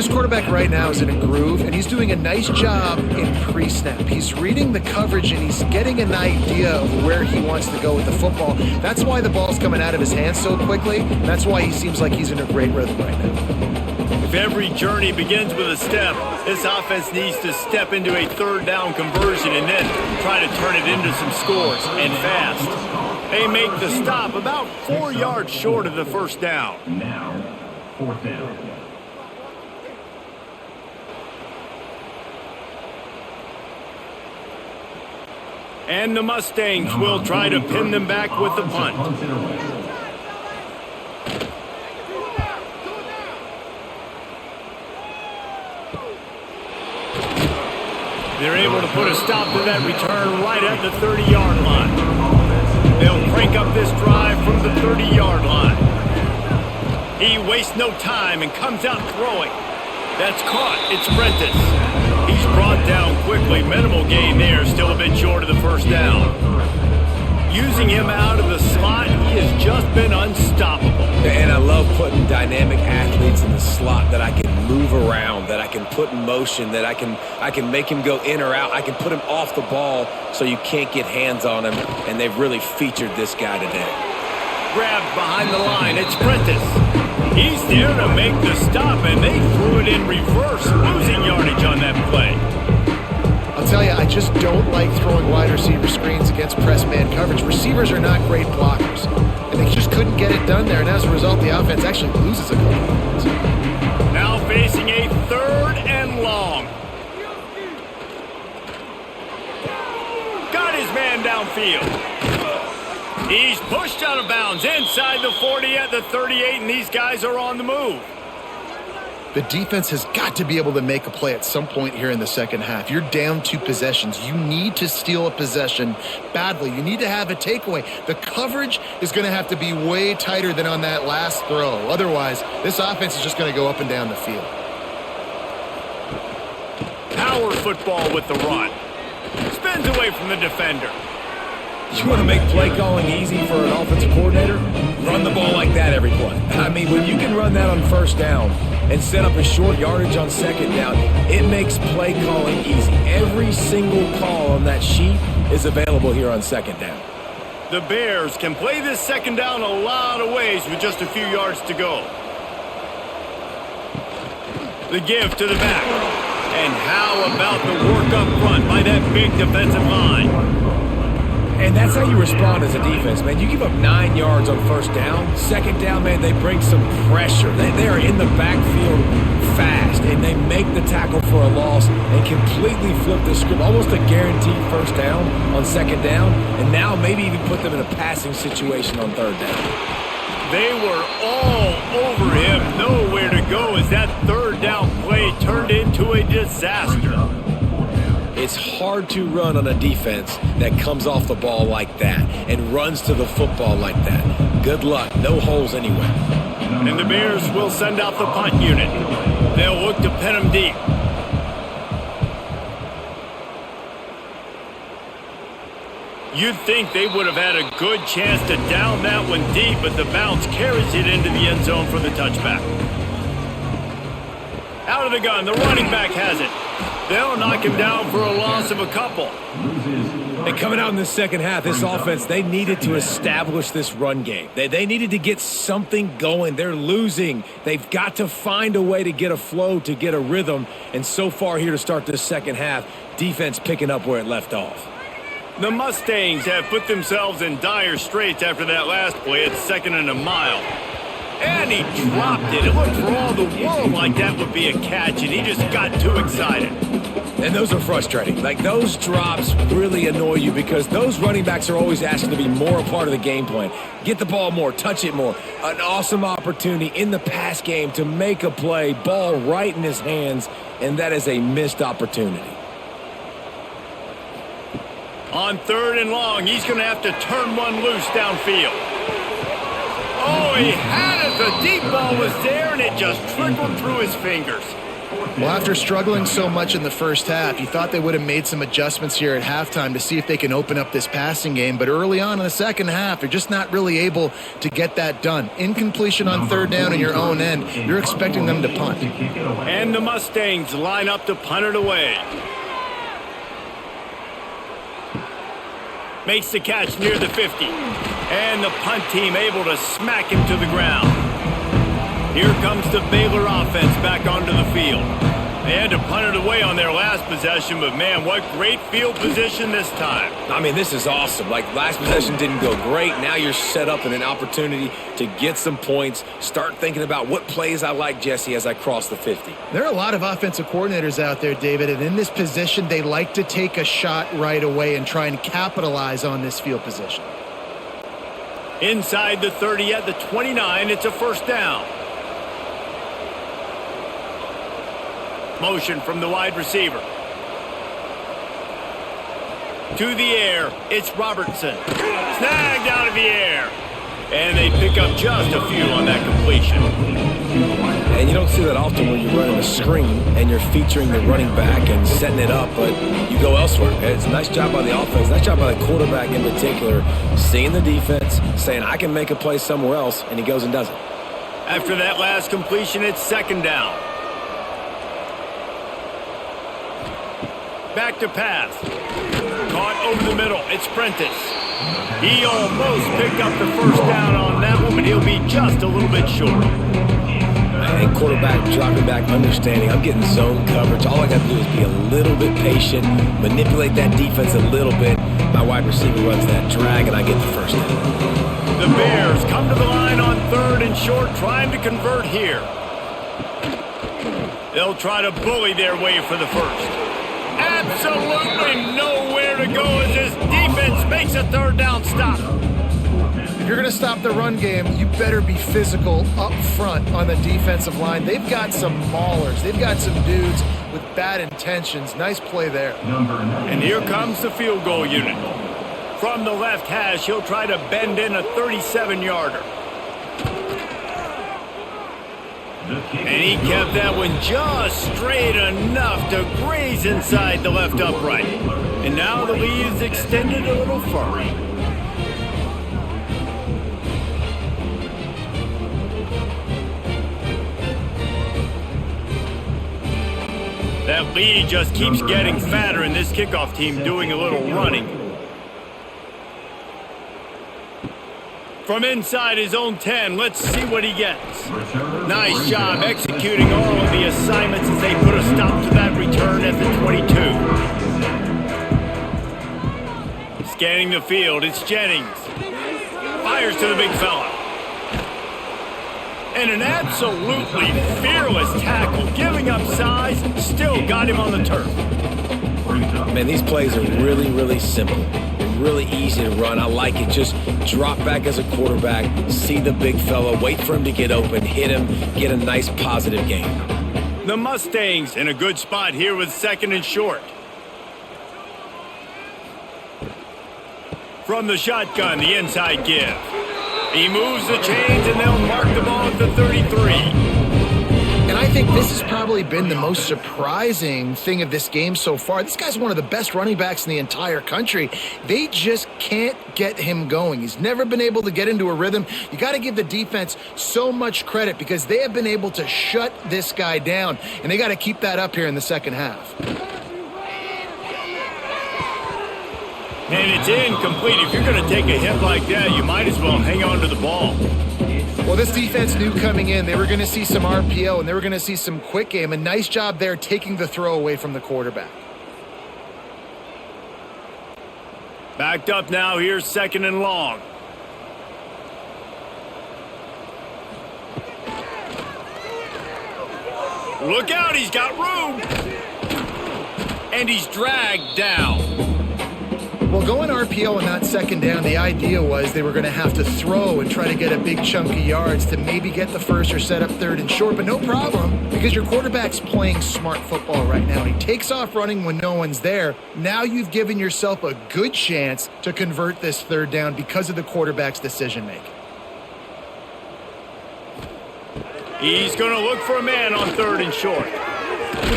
This quarterback right now is in a groove, and he's doing a nice job in pre-snap. He's reading the coverage, and he's getting an idea of where he wants to go with the football. That's why the ball's coming out of his hands so quickly. That's why he seems like he's in a great rhythm right now. If every journey begins with a step, this offense needs to step into a third down conversion and then try to turn it into some scores, and fast. They make the stop about 4 yards short of the first down. Now, fourth down. And the Mustangs will try to pin them back with the punt. They're able to put a stop to that return right at the 30-yard line. They'll crank up this drive from the 30-yard line. He wastes no time and comes out throwing. That's caught. It's Prentice. He's brought down quickly. Minimal gain there. Still a bit short of the first down. Using him out of the slot, he has just been unstoppable. And I love putting dynamic athletes in the slot that I can move around, that I can put in motion, that I can make him go in or out. I can put him off the ball so you can't get hands on him, and they've really featured this guy today. Grabbed behind the line. It's Prentice. He's there to make the stop, and they threw it in reverse, losing yardage on that play. I'll tell you, I just don't like throwing wide receiver screens against press man coverage. Receivers are not great blockers, and they just couldn't get it done there, and as a result, the offense actually loses a couple of points. Now facing a third and long. Got his man downfield. He's pushed out of bounds inside the 40 at the 38, and these guys are on the move. The defense has got to be able to make a play at some point here in the second half. You're down 2 possessions. You need to steal a possession badly. You need to have a takeaway. The coverage is going to have to be way tighter than on that last throw. Otherwise, this offense is just going to go up and down the field. Power football with the run. Spins away from the defender. You want to make play calling easy for an offensive coordinator? Run the ball like that every play. I mean, when you can run that on first down and set up a short yardage on second down, it makes play calling easy. Every single call on that sheet is available here on second down. The Bears can play this second down a lot of ways with just a few yards to go. The give to the back. And how about the work up front by that big defensive line? And that's how you respond as a defense, man. You give up 9 yards on first down. Second down, man, they bring some pressure. They are in the backfield fast, and they make the tackle for a loss and completely flip the script. Almost a guaranteed first down on second down, and now maybe even put them in a passing situation on third down. They were all over him. Nowhere to go as that third down play turned into a disaster. It's hard to run on a defense that comes off the ball like that and runs to the football like that. Good luck. No holes anywhere. And the Bears will send out the punt unit. They'll look to pin him deep. You'd think they would have had a good chance to down that one deep, but the bounce carries it into the end zone for the touchback. Out of the gun, the running back has it. They'll knock him down for a loss of a couple. And coming out in the second half, this offense, they needed to establish this run game. They needed to get something going. They're losing. They've got to find a way to get a flow, to get a rhythm. And so far here to start this second half, defense picking up where it left off. The Mustangs have put themselves in dire straits after that last play at 2nd and a mile. And he dropped it. It looked for all the world like that would be a catch, and he just got too excited. And those are frustrating. Like, those drops really annoy you because those running backs are always asking to be more a part of the game plan. Get the ball more, touch it more. An awesome opportunity in the pass game to make a play, ball right in his hands, and that is a missed opportunity. On 3rd and long, he's going to have to turn one loose downfield. Oh, he had it. The deep ball was there, and it just trickled through his fingers. Well, after struggling so much in the first half, you thought they would have made some adjustments here at halftime to see if they can open up this passing game. But early on in the second half, they're just not really able to get that done. Incompletion on third down in your own end, you're expecting them to punt. And the Mustangs line up to punt it away. Makes the catch near the 50. And the punt team able to smack him to the ground. Here comes the Baylor offense back onto the field. They had to punt it away on their last possession, but man, what great field position this time. I mean, this is awesome. Like, last possession didn't go great. Now you're set up in an opportunity to get some points. Start thinking about what plays I like, Jesse, as I cross the 50. There are a lot of offensive coordinators out there, David, and in this position, they like to take a shot right away and try and capitalize on this field position. Inside the 30 at the 29, it's a first down. Motion from the wide receiver. To the air, it's Robertson. Snagged out of the air. And they pick up just a few on that completion. And you don't see that often where you're running a screen and you're featuring the running back and setting it up, but you go elsewhere. It's a nice job by the offense, nice job by the quarterback in particular, seeing the defense, saying, I can make a play somewhere else, and he goes and does it. After that last completion, it's second down. Back to pass. Caught over the middle. It's Prentice. He almost picked up the first down on that one, but he'll be just a little bit short. And quarterback dropping back, understanding I'm getting zone coverage. All I got to do is be a little bit patient, manipulate that defense a little bit. My wide receiver runs that drag, and I get the first down. The Bears come to the line on third and short, trying to convert here. They'll try to bully their way for the first. Absolutely nowhere to go as this defense makes a third down stop. If you're going to stop the run game, you better be physical up front on the defensive line. They've got some maulers. They've got some dudes with bad intentions. Nice play there. And here comes the field goal unit. From the left hash, he'll try to bend in a 37-yarder. And he kept that one just straight enough to graze inside the left upright. And now the lead is extended a little further. That lead just keeps getting fatter, and this kickoff team doing a little running. From inside his own 10, let's see what he gets. Nice job executing all of the assignments as they put a stop to that return at the 22. Scanning the field, it's Jennings. Fires to the big fella. And an absolutely fearless tackle, giving up size, still got him on the turf. Man, these plays are really, really simple. Really easy to run. I like it. Just drop back as a quarterback, see the big fella, wait for him to get open, hit him, get a nice positive gain. The Mustangs in a good spot here with second and short. From the shotgun, the inside give. He moves the chains and they'll mark the ball at the 33. And I think this has probably been the most surprising thing of this game so far. This guy's one of the best running backs in the entire country. They just can't get him going. He's never been able to get into a rhythm. You got to give the defense so much credit because they have been able to shut this guy down, and they got to keep that up here in the second half. And it's incomplete. If you're going to take a hit like that, you might as well hang on to the ball. Well, this defense knew coming in they were going to see some RPO and they were going to see some quick game. A nice job there taking the throw away from the quarterback. Backed up now. Here's second and long. Look out. He's got room. And he's dragged down. Well, going RPO on that second down, the idea was they were going to have to throw and try to get a big chunk of yards to maybe get the first or set up third and short, but no problem because your quarterback's playing smart football right now. He takes off running when no one's there. Now you've given yourself a good chance to convert this third down because of the quarterback's decision-making. He's going to look for a man on third and short.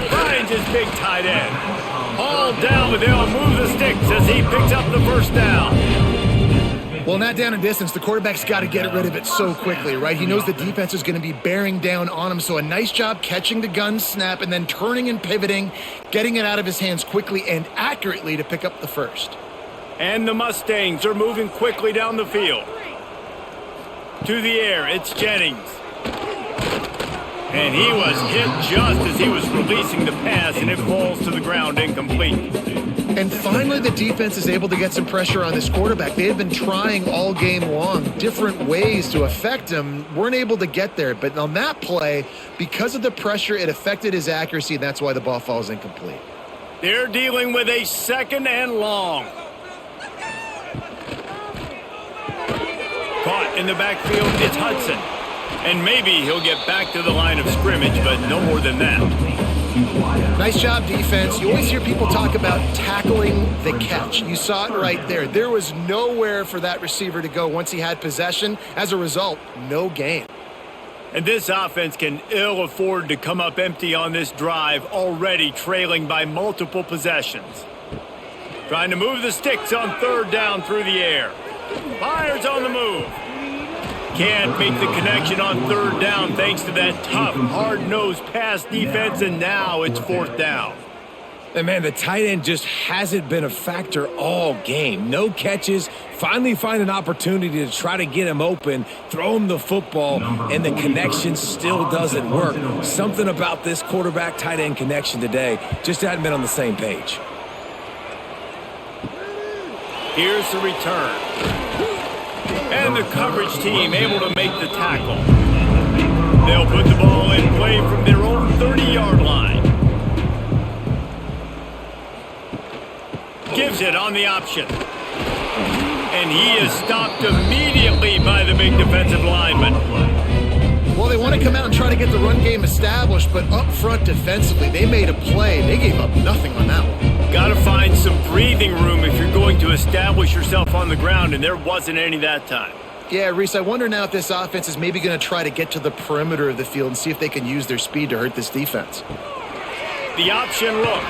Finds his big tight end. All down, but they'll move the sticks as he picks up the first down. Well, not down in distance. The quarterback's got to get rid of it so quickly, right? He knows the defense is going to be bearing down on him, so a nice job catching the gun snap and then turning and pivoting, getting it out of his hands quickly and accurately to pick up the first. And the Mustangs are moving quickly down the field. To the air, it's Jennings. And he was hit just as he was releasing the pass, and it falls to the ground incomplete. And finally, the defense is able to get some pressure on this quarterback. They had been trying all game long different ways to affect him, weren't able to get there. But on that play, because of the pressure, it affected his accuracy, and that's why the ball falls incomplete. They're dealing with a second and long. Caught in the backfield, it's Hudson. And maybe he'll get back to the line of scrimmage, but no more than that. Nice job, defense. You always hear people talk about tackling the catch. You saw it right there. There was nowhere for that receiver to go once he had possession. As a result, no gain. And this offense can ill afford to come up empty on this drive, already trailing by multiple possessions. Trying to move the sticks on third down through the air. Fires on the move. Can't make the connection on third down thanks to that tough, hard-nosed pass defense, and now it's fourth down. And man, the tight end just hasn't been a factor all game. No catches, finally find an opportunity to try to get him open, throw him the football, and the connection still doesn't work. Something about this quarterback-tight end connection today just hadn't been on the same page. Here's the return. And the coverage team able to make the tackle. They'll put the ball in play from their own 30-yard line. Gives it on the option. And he is stopped immediately by the big defensive lineman. Well, they want to come out and try to get the run game established, but up front defensively, they made a play. They gave up nothing on that one. Got to find some breathing room if you're going to establish yourself on the ground, and there wasn't any that time. Yeah, Reese, I wonder now if this offense is maybe going to try to get to the perimeter of the field and see if they can use their speed to hurt this defense. The option look,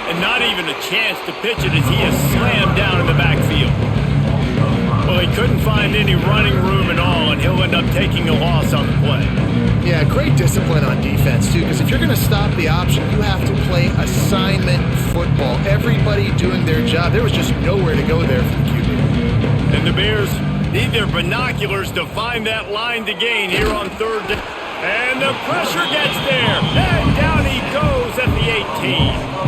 and not even a chance to pitch it as he is slammed down in the backfield. Well, he couldn't find any running room at all, and he'll end up taking a loss on the play. Yeah, great discipline on defense, too, because if you're going to stop the option, you have to play assignment football. Everybody doing their job. There was just nowhere to go there for the QB. And the Bears need their binoculars to find that line to gain here on third down. And the pressure gets there. And down he goes at the 18.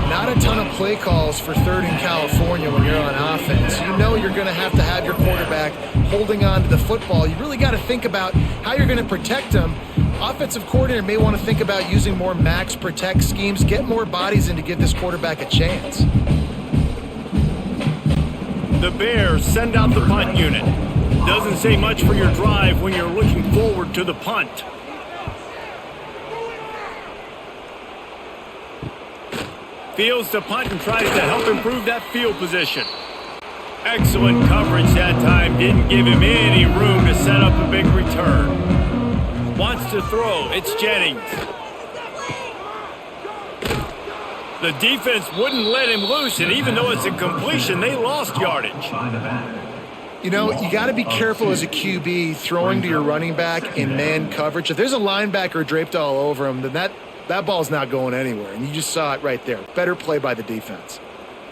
Not a ton of play calls for third in California when you're on offense. You know you're going to have your quarterback holding on to the football. You really got to think about how you're going to protect him. Offensive coordinator may want to think about using more max protect schemes, get more bodies in to give this quarterback a chance. The Bears send out the punt unit. Doesn't say much for your drive when you're looking forward to the punt. Fields the punt and tries to help improve that field position. Excellent coverage that time. Didn't give him any room to set up a big return. Wants to throw. It's Jennings. The defense wouldn't let him loose, and even though it's a completion, they lost yardage. You know, you got to be careful as a QB throwing to your running back in man coverage. If there's a linebacker draped all over him, then that ball's not going anywhere, and you just saw it right there. Better play by the defense.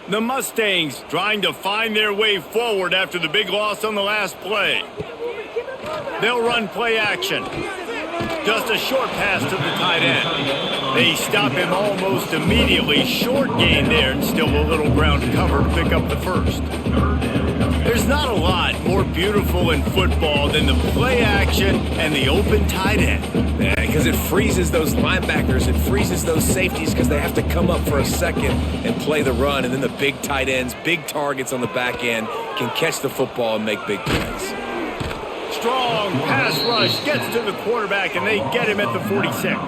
The Mustangs trying to find their way forward after the big loss on the last play. They'll run play action. Just a short pass to the tight end. They stop him almost immediately. Short gain there, and still a little ground cover to pick up the first. There's not a lot more beautiful in football than the play action and the open tight end. Yeah, because it freezes those linebackers, it freezes those safeties because they have to come up for a second and play the run, and then the big tight ends, big targets on the back end can catch the football and make big plays. Strong pass rush gets to the quarterback, and they get him at the 46.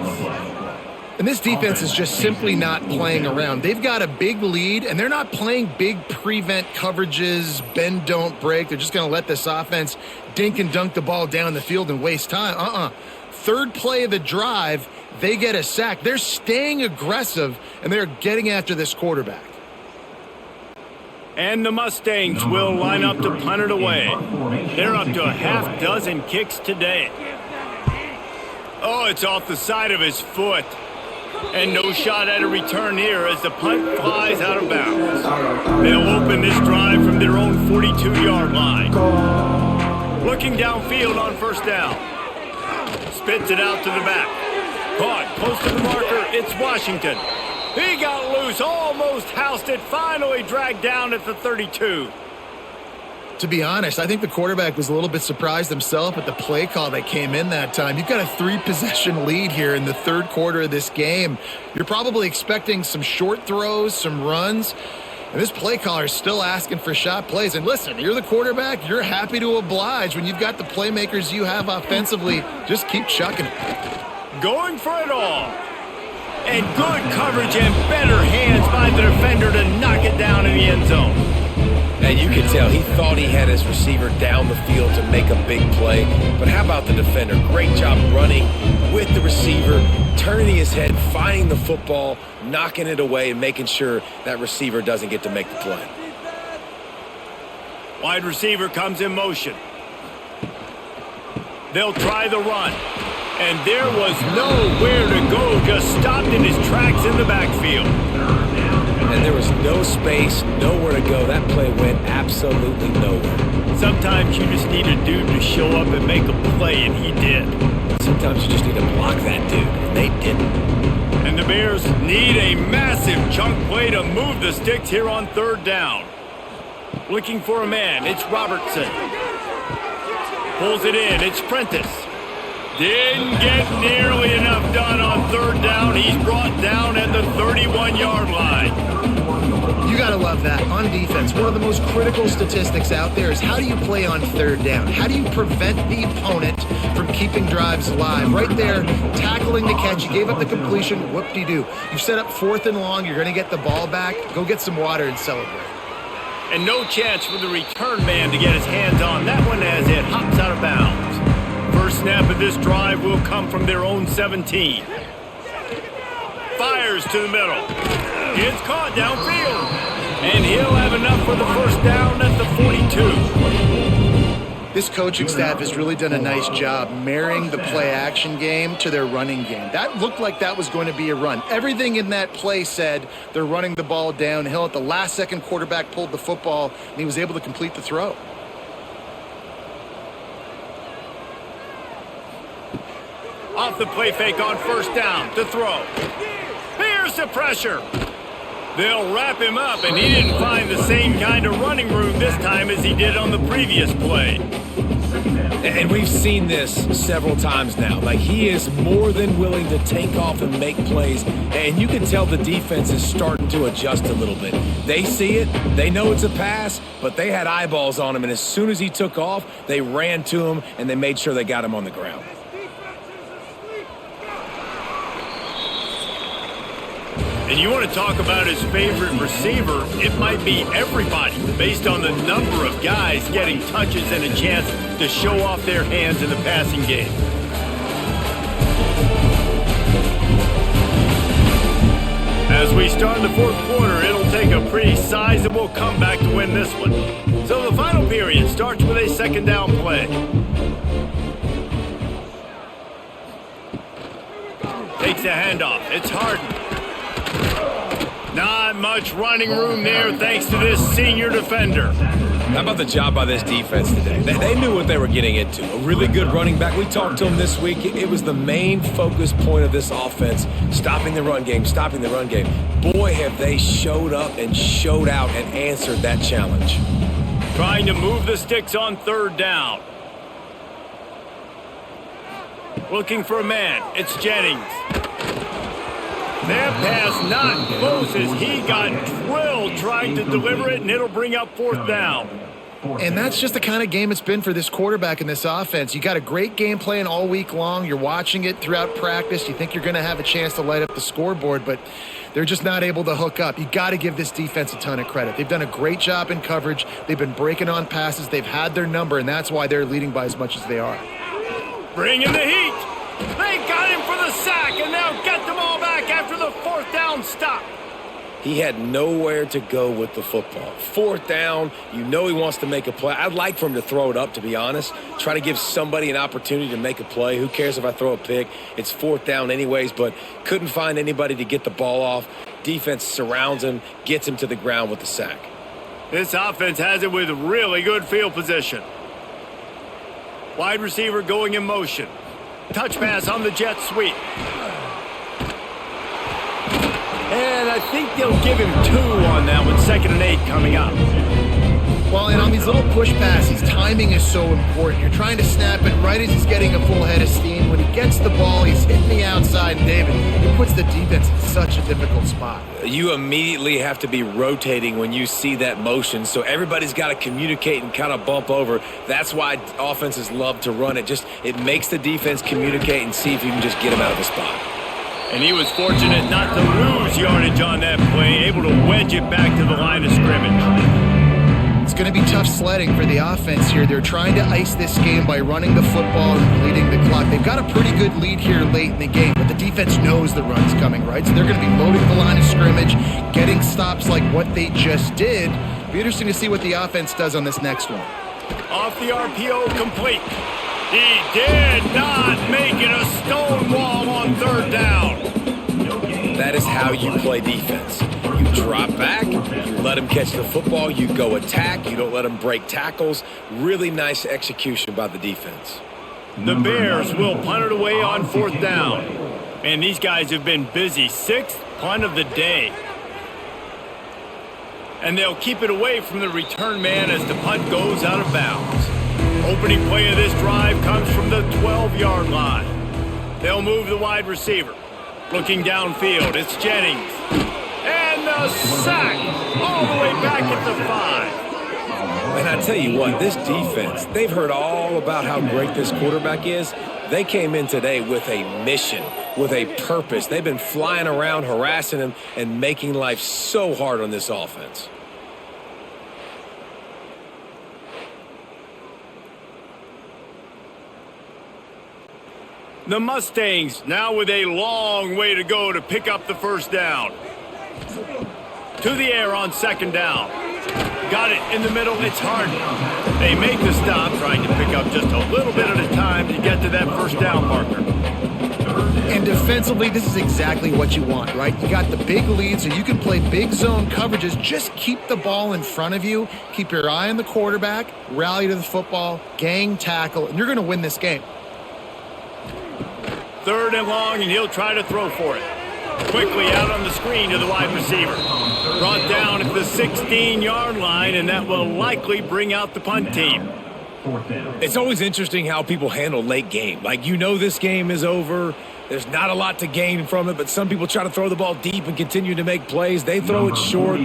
And this defense is just simply not playing around. They've got a big lead, and they're not playing big prevent coverages, bend, don't break. They're just going to let this offense dink and dunk the ball down the field and waste time. Third play of the drive, They get a sack. They're staying aggressive, and they're getting after this quarterback. And the Mustangs will line up to punt it away. They're up to a half dozen kicks today. Oh, it's off the side of his foot. And no shot at a return here as the punt flies out of bounds. They'll open this drive from their own 42-yard line. Looking downfield on first down. Spits it out to the back. Caught close to the marker. It's Washington. He got loose, almost housed it, finally dragged down at the 32. To be honest, I think the quarterback was a little bit surprised himself at the play call that came in that time. You've got a 3-possession lead here in the third quarter of this game. You're probably expecting some short throws, some runs. And this play caller is still asking for shot plays. And listen, you're the quarterback. You're happy to oblige. When you've got the playmakers you have offensively, just keep chucking it. Going for it all. And good coverage and better hands by the defender to knock it down in the end zone. And you can tell he thought he had his receiver down the field to make a big play. But how about the defender? Great job running with the receiver, turning his head, finding the football, knocking it away, and making sure that receiver doesn't get to make the play. Wide receiver comes in motion. They'll try the run. And there was nowhere to go, just stopped in his tracks in the backfield. And there was no space, nowhere to go. That play went absolutely nowhere. Sometimes you just need a dude to show up and make a play, and he did. Sometimes you just need to block that dude, and they didn't. And the Bears need a massive chunk play to move the sticks here on third down. Looking for a man, it's Robertson. Pulls it in, it's Prentice. Didn't get nearly enough done on third down. He's brought down at the 31-yard line. You got to love that. On defense, one of the most critical statistics out there is how do you play on third down? How do you prevent the opponent from keeping drives alive? Right there, tackling the catch. You gave up the completion. Whoop-de-doo. You've set up fourth and long. You're going to get the ball back. Go get some water and celebrate. And no chance for the return man to get his hands on that one as it hops out of bounds. First snap of this drive will come from their own 17. Fires to the middle. Gets caught downfield. And he'll have enough for the first down at the 42. This coaching staff has really done a nice job marrying the play-action game to their running game. That looked like that was going to be a run. Everything in that play said they're running the ball downhill. At the last second, quarterback pulled the football, and he was able to complete the throw. Off the play fake on first down to throw. Here's the pressure. They'll wrap him up, and he didn't find the same kind of running room this time as he did on the previous play. And we've seen this several times now. Like, he is more than willing to take off and make plays, and you can tell the defense is starting to adjust a little bit. They see it, they know it's a pass, but they had eyeballs on him, and as soon as he took off, they ran to him, and they made sure they got him on the ground. And you want to talk about his favorite receiver, it might be everybody, based on the number of guys getting touches and a chance to show off their hands in the passing game. As we start the fourth quarter, it'll take a pretty sizable comeback to win this one. So the final period starts with a second down play. Takes the handoff. It's Harden. Not much running room there thanks to this senior defender. How about the job by this defense today? They knew what they were getting into. A really good running back. We talked to him this week. It was the main focus point of this offense, stopping the run game, stopping the run game. Boy, have they showed up and showed out and answered that challenge. Trying to move the sticks on third down. Looking for a man. It's Jennings. That pass not close as he got drilled trying to deliver it, and it'll bring up fourth down. And that's just the kind of game it's been for this quarterback in this offense. You got a great game plan all week long. You're watching it throughout practice. You think you're going to have a chance to light up the scoreboard, but they're just not able to hook up. You got to give this defense a ton of credit. They've done a great job in coverage. They've been breaking on passes. They've had their number, and that's why they're leading by as much as they are. Bring in the heat. They got him for the sack, and they'll get them all back after the fourth down stop. He had nowhere to go with the football. Fourth down, you know he wants to make a play. I'd like for him to throw it up, to be honest. Try to give somebody an opportunity to make a play. Who cares if I throw a pick? It's fourth down anyways, but couldn't find anybody to get the ball off. Defense surrounds him, gets him to the ground with the sack. This offense has it with really good field position. Wide receiver going in motion. Touch pass on the jet sweep. And I think they'll give him 2 on that one. 2nd and 8 coming up. Well, and on these little push passes, timing is so important. You're trying to snap it right as he's getting a full head of steam. When he gets the ball, he's hitting the outside. And David, it puts the defense in such a difficult spot. You immediately have to be rotating when you see that motion, so everybody's got to communicate and kind of bump over. That's why offenses love to run it. It makes the defense communicate and see if you can just get him out of the spot. And he was fortunate not to lose yardage on that play, able to wedge it back to the line of scrimmage. It's going to be tough sledding for the offense here. They're trying to ice this game by running the football and bleeding the clock. They've got a pretty good lead here late in the game, but the defense knows the run's coming, right? So they're going to be loading the line of scrimmage, getting stops like what they just did. Be interesting to see what the offense does on this next one. Off the RPO, complete. He did not make it a stone wall on 3rd down. That is how you play defense. You drop back, you let him catch the football, you go attack, you don't let him break tackles. Really nice execution by the defense. The Bears will punt it away on 4th down. And these guys have been busy. 6th punt of the day. And they'll keep it away from the return man as the punt goes out of bounds. Opening play of this drive comes from the 12-yard line. They'll move the wide receiver. Looking downfield, it's Jennings. And the sack all the way back at the 5. And I tell you what, this defense, they've heard all about how great this quarterback is. They came in today with a mission, with a purpose. They've been flying around, harassing him, and making life so hard on this offense. The Mustangs now with a long way to go to pick up the 1st down. To the air on 2nd down. Got it in the middle. It's Harden. They make the stop, trying to pick up just a little bit at a time to get to that 1st down marker. And defensively, this is exactly what you want, right? You got the big lead, so you can play big zone coverages. Just keep the ball in front of you. Keep your eye on the quarterback. Rally to the football. Gang tackle. And you're going to win this game. 3rd and long, and he'll try to throw for it. Quickly out on the screen to the wide receiver. Brought down at the 16-yard line, and that will likely bring out the punt team. It's always interesting how people handle late game. Like, you know this game is over. There's not a lot to gain from it, but some people try to throw the ball deep and continue to make plays. They throw it short.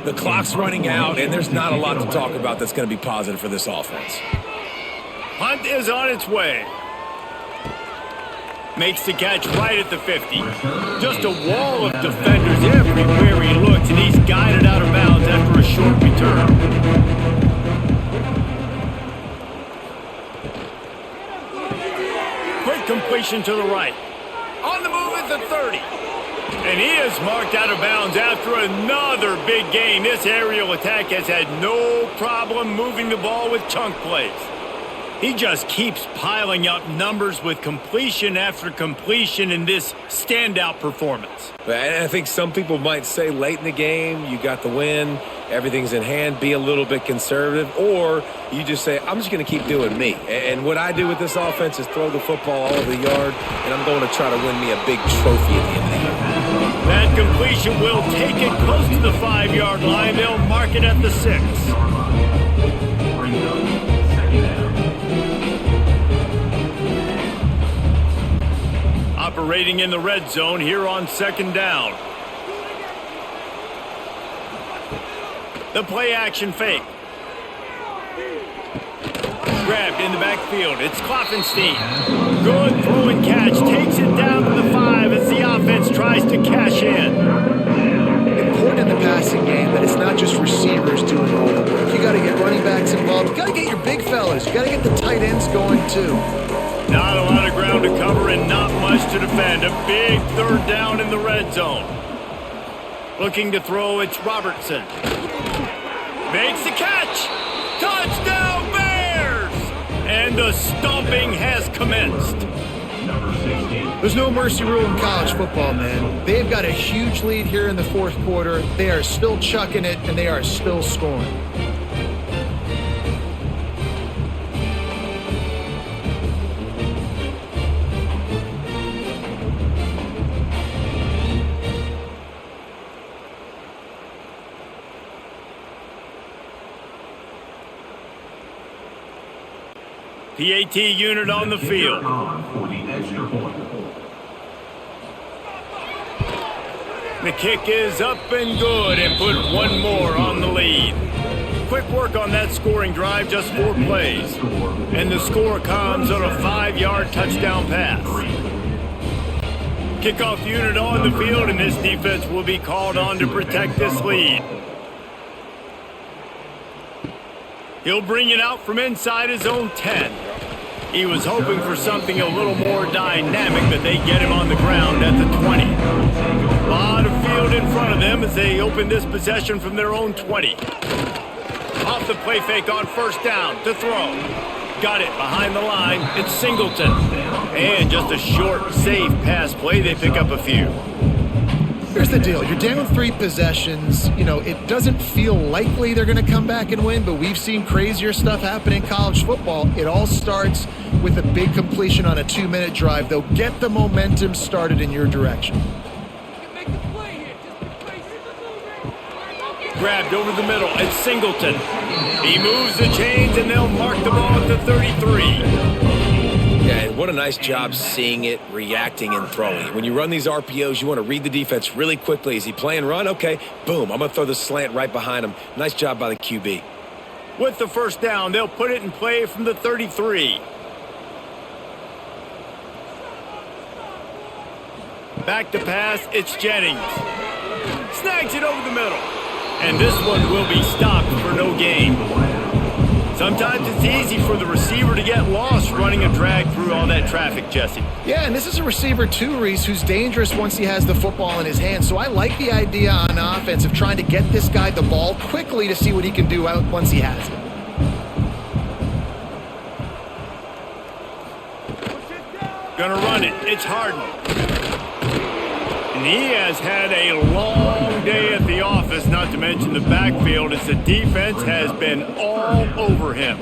The clock's running out, and there's not a lot to talk about that's going to be positive for this offense. Punt is on its way. Makes the catch right at the 50. Just a wall of defenders everywhere he looks, and he's guided out of bounds after a short return. Quick completion to the right. On the move at the 30. And he is marked out of bounds after another big gain. This aerial attack has had no problem moving the ball with chunk plays. He just keeps piling up numbers with completion after completion in this standout performance. And I think some people might say late in the game, you got the win, everything's in hand, be a little bit conservative, or you just say, I'm just going to keep doing me. And what I do with this offense is throw the football all over the yard, and I'm going to try to win me a big trophy at the end of the year. That completion will take it close to the 5-yard line. They'll mark it at the 6. Operating in the red zone here on 2nd down. The play action fake. Grabbed in the backfield. It's Klopfenstein. Good throw and catch. Takes it down to the 5 as the offense tries to cash in. Important in the passing game that it's not just receivers doing all the work. You got to get running backs involved. You got to get your big fellas. You got to get the tight ends going too. Not a lot of ground ground to cover and not much to defend. A big third down in the red zone. Looking to throw, it's Robertson. Makes the catch. Touchdown Bears! And the stomping has commenced. There's no mercy rule in college football, man. They've got a huge lead here in the fourth quarter. They are still chucking it, and they are still scoring. PAT unit on the field. For the extra point. The kick is up and good and put one more on the lead. Quick work on that scoring drive, just 4 plays. And the score comes on a 5-yard touchdown pass. Kickoff unit on the field, and this defense will be called on to protect this lead. He'll bring it out from inside his own 10. He was hoping for something a little more dynamic, but they get him on the ground at the 20. A lot of field in front of them as they open this possession from their own 20. Off the play fake on first down to throw. Got it behind the line. It's Singleton. And just a short, safe pass play. They pick up a few. Here's the deal. You're down 3 possessions. You know, it doesn't feel likely they're going to come back and win, but we've seen crazier stuff happen in college football. It all starts with a big completion on a 2-minute drive. They'll get the momentum started in your direction. Grabbed over the middle. It's Singleton. He moves the chains, and they'll mark the ball at the 33. Yeah, and what a nice job seeing it, reacting, and throwing it. When you run these RPOs, you want to read the defense really quickly. Is he playing run? Okay, boom, I'm going to throw the slant right behind him. Nice job by the QB. With the first down, they'll put it in play from the 33. Back to pass, it's Jennings. Snags it over the middle. And this one will be stopped for no gain. Sometimes it's easy for the receiver to get lost running a drag through all that traffic, Jesse. Yeah, and this is a receiver too, Reese, who's dangerous once he has the football in his hand. So I like the idea on offense of trying to get this guy the ball quickly to see what he can do out once he has it. Gonna run it. It's Harden. And he has had a long day at the office, not to mention the backfield, as the defense has been all over him.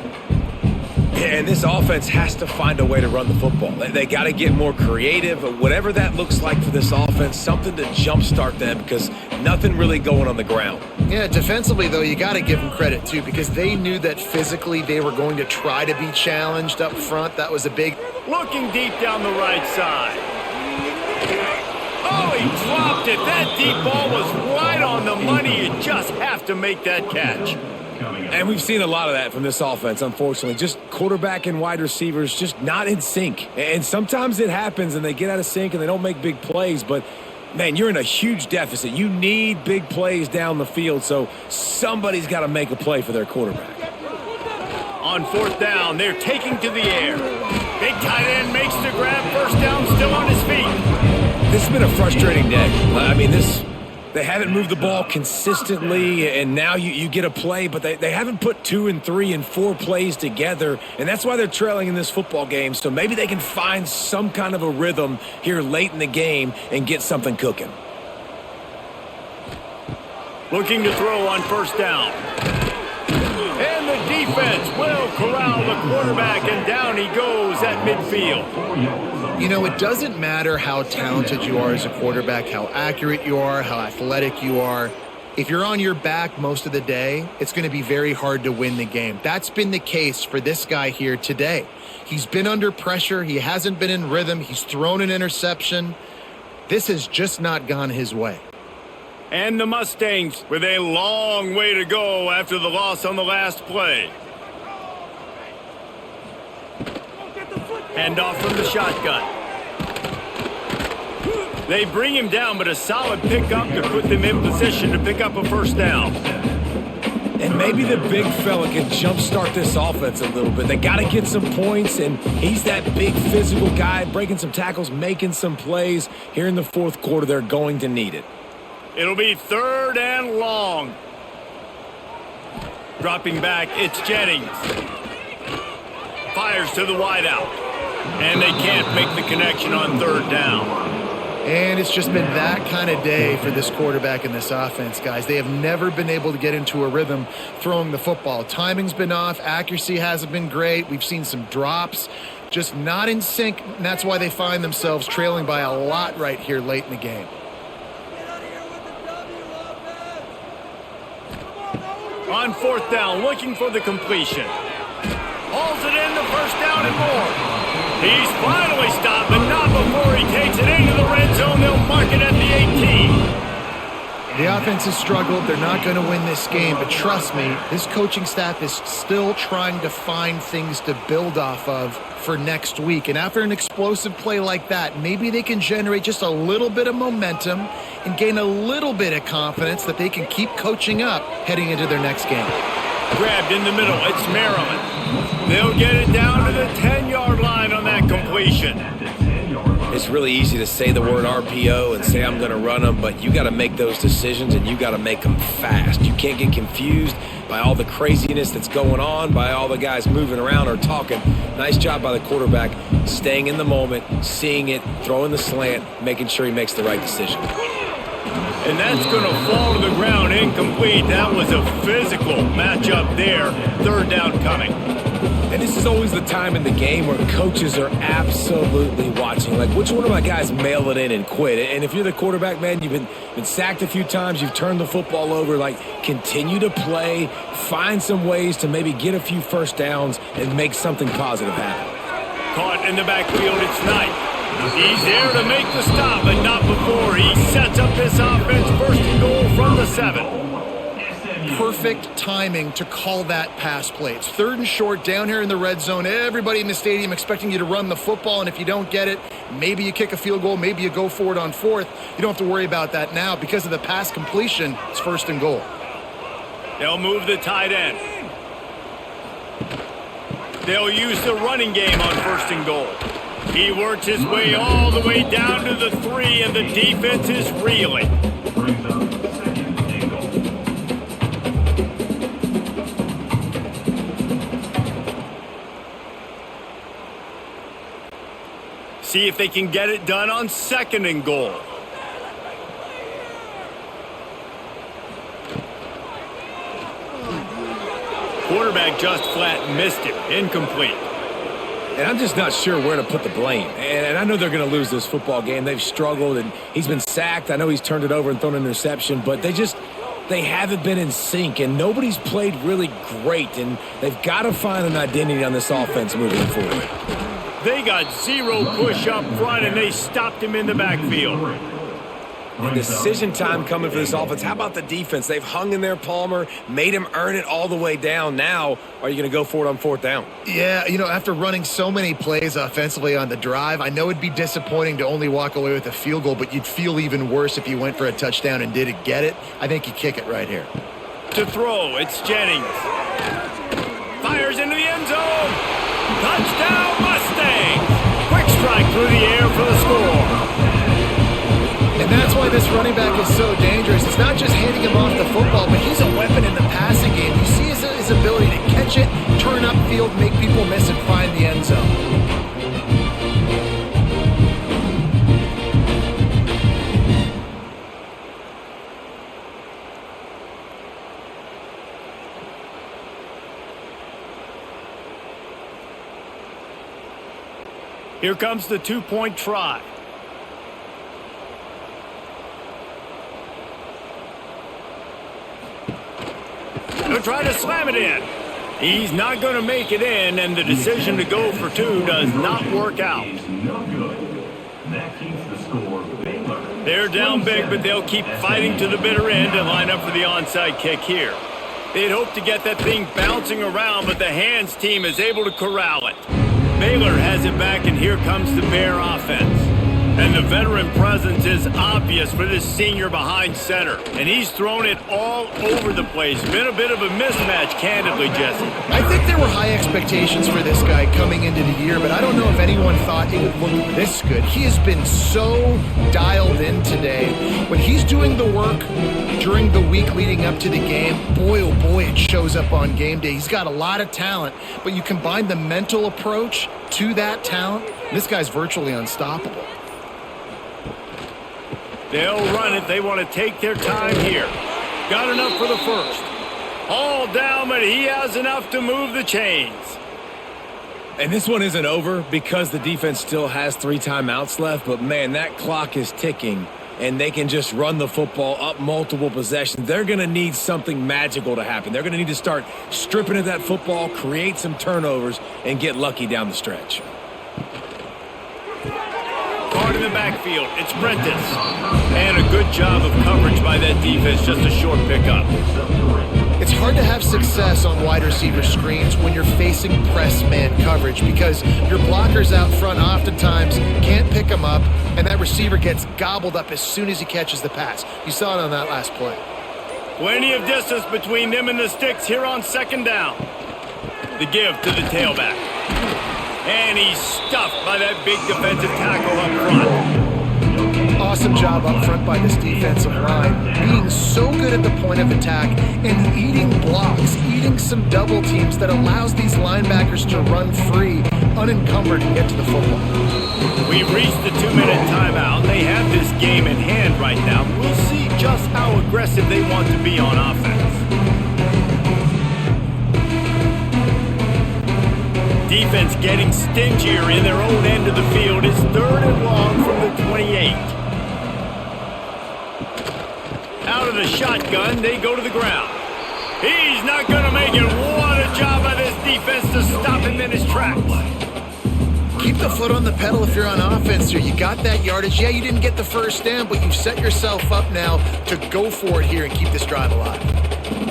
Yeah, and this offense has to find a way to run the football. They got to get more creative, whatever that looks like for this offense, something to jumpstart them because nothing really going on the ground. Yeah, defensively, though, you got to give them credit, too, because they knew that physically they were going to try to be challenged up front. That was a big... Looking deep down the right side. Oh, he dropped it. That deep ball was right on the money. You just have to make that catch. And we've seen a lot of that from this offense, unfortunately. Just quarterback and wide receivers just not in sync. And sometimes it happens and they get out of sync and they don't make big plays. But, man, you're in a huge deficit. You need big plays down the field, so somebody's got to make a play for their quarterback. On fourth down, they're taking to the air. Big tight end makes the grab. First down, still on his feet. This has been a frustrating day. I mean, they haven't moved the ball consistently, and now you get a play, but they haven't put 2 and 3 and 4 plays together, and that's why they're trailing in this football game. So maybe they can find some kind of a rhythm here late in the game and get something cooking. Looking to throw on first down. And the defense will corral the quarterback, and down he goes at midfield. You know, it doesn't matter how talented you are as a quarterback, how accurate you are, how athletic you are. If you're on your back most of the day, it's going to be very hard to win the game. That's been the case for this guy here today. He's been under pressure. He hasn't been in rhythm. He's thrown an interception. This has just not gone his way. And the Mustangs with a long way to go after the loss on the last play. Handoff from the shotgun. They bring him down, but a solid pickup to put them in position to pick up a first down. And maybe the big fella can jumpstart this offense a little bit. They got to get some points, and he's that big physical guy, breaking some tackles, making some plays. Here in the fourth quarter, they're going to need it. It'll be 3rd and long. Dropping back, it's Jennings. Fires to the wideout. And they can't make the connection on 3rd down. And it's just been that kind of day for this quarterback and this offense, guys. They have never been able to get into a rhythm throwing the football. Timing's been off. Accuracy hasn't been great. We've seen some drops. Just not in sync, and that's why they find themselves trailing by a lot right here late in the game. On 4th down, looking for the completion. Hauls it in the 1st down and more. He's finally stopped, but not before he takes it into the red zone. They'll mark it at the 18. The offense has struggled. They're not going to win this game, but trust me, this coaching staff is still trying to find things to build off of for next week. And after an explosive play like that, maybe they can generate just a little bit of momentum and gain a little bit of confidence that they can keep coaching up heading into their next game. Grabbed in the middle, it's Maryland. They'll get it down to the 10-yard line on that completion. It's really easy to say the word RPO and say I'm going to run them, but you got to make those decisions and you got to make them fast. You can't get confused by all the craziness that's going on, by all the guys moving around or talking. Nice job by the quarterback, staying in the moment, seeing it, throwing the slant, making sure he makes the right decision. And that's going to fall to the ground, incomplete. That was a physical matchup there. 3rd down coming. And this is always the time in the game where coaches are absolutely watching. Like, which one of my guys mail it in and quit? And if you're the quarterback, man, you've been sacked a few times, you've turned the football over, like, continue to play, find some ways to maybe get a few 1st downs and make something positive happen. Caught in the backfield, it's Knight. He's there to make the stop, but not before he sets up this offense. 1st and goal from the 7. Perfect timing to call that pass play. It's 3rd and short down here in the red zone. Everybody in the stadium expecting you to run the football, and if you don't get it, maybe you kick a field goal, maybe you go for it on 4th. You don't have to worry about that now. Because of the pass completion, it's 1st and goal. They'll move the tight end. They'll use the running game on 1st and goal. He works his way all the way down to the 3, and the defense is reeling. Brings up 2nd and goal. See if they can get it done on 2nd and goal. Quarterback just flat missed it. Incomplete. And I'm just not sure where to put the blame. And I know they're going to lose this football game. They've struggled, and he's been sacked. I know he's turned it over and thrown an interception, but they haven't been in sync, and nobody's played really great, and they've got to find an identity on this offense moving forward. They got 0 push up front, and they stopped him in the backfield. And decision time coming for this offense. How about the defense? They've hung in there, Palmer, made him earn it all the way down. Now, are you going to go for it on 4th down? Yeah, after running so many plays offensively on the drive, I know it'd be disappointing to only walk away with a field goal, but you'd feel even worse if you went for a touchdown and didn't get it. I think you kick it right here. To throw, it's Jennings. Fires into the end zone. Touchdown, Mustangs. Quick strike through the air for the score. And that's why this running back is so dangerous. It's not just handing him off the football, but he's a weapon in the passing game. You see his ability to catch it, turn upfield, make people miss, and find the end zone. Here comes the 2-point try. He'll try to slam it in. He's not going to make it in, and the decision to go for 2 does not work out. No good. That keeps the score. Baylor. They're down big, but they'll keep fighting to the bitter end and line up for the onside kick here. They'd hope to get that thing bouncing around, but the hands team is able to corral it. Baylor has it back, and here comes the Bear offense. And the veteran presence is obvious for this senior behind center. And he's thrown it all over the place. Been a bit of a mismatch, candidly, Jesse. I think there were high expectations for this guy coming into the year, but I don't know if anyone thought it would look this good. He has been so dialed in today. When he's doing the work during the week leading up to the game, boy, oh boy, it shows up on game day. He's got a lot of talent, but you combine the mental approach to that talent, this guy's virtually unstoppable. They'll run it. They want to take their time here. Got enough for the first. All down, but he has enough to move the chains. And this one isn't over because the defense still has 3 timeouts left. But, man, that clock is ticking, and they can just run the football up multiple possessions. They're going to need something magical to happen. They're going to need to start stripping at that football, create some turnovers, and get lucky down the stretch. Card in the backfield. It's Prentice. And a good job of coverage by that defense. Just a short pickup. It's hard to have success on wide receiver screens when you're facing press man coverage because your blockers out front oftentimes can't pick them up, and that receiver gets gobbled up as soon as he catches the pass. You saw it on that last play. Plenty of distance between them and the sticks here on second down. The give to the tailback. And he's stuffed by that big defensive tackle up front. Awesome job up front by this defensive line, being so good at the point of attack and eating blocks, eating some double teams that allows these linebackers to run free, unencumbered, and get to the football. We've reached the 2-minute timeout. They have this game in hand right now. We'll see just how aggressive they want to be on offense. Defense getting stingier in their own end of the field. It's 3rd and long from the 28. Out of the shotgun, they go to the ground. He's not going to make it. What a job by this defense to stop him in his tracks. Keep the foot on the pedal if you're on offense here. You got that yardage. Yeah, you didn't get the first down, but you've set yourself up now to go for it here and keep this drive alive.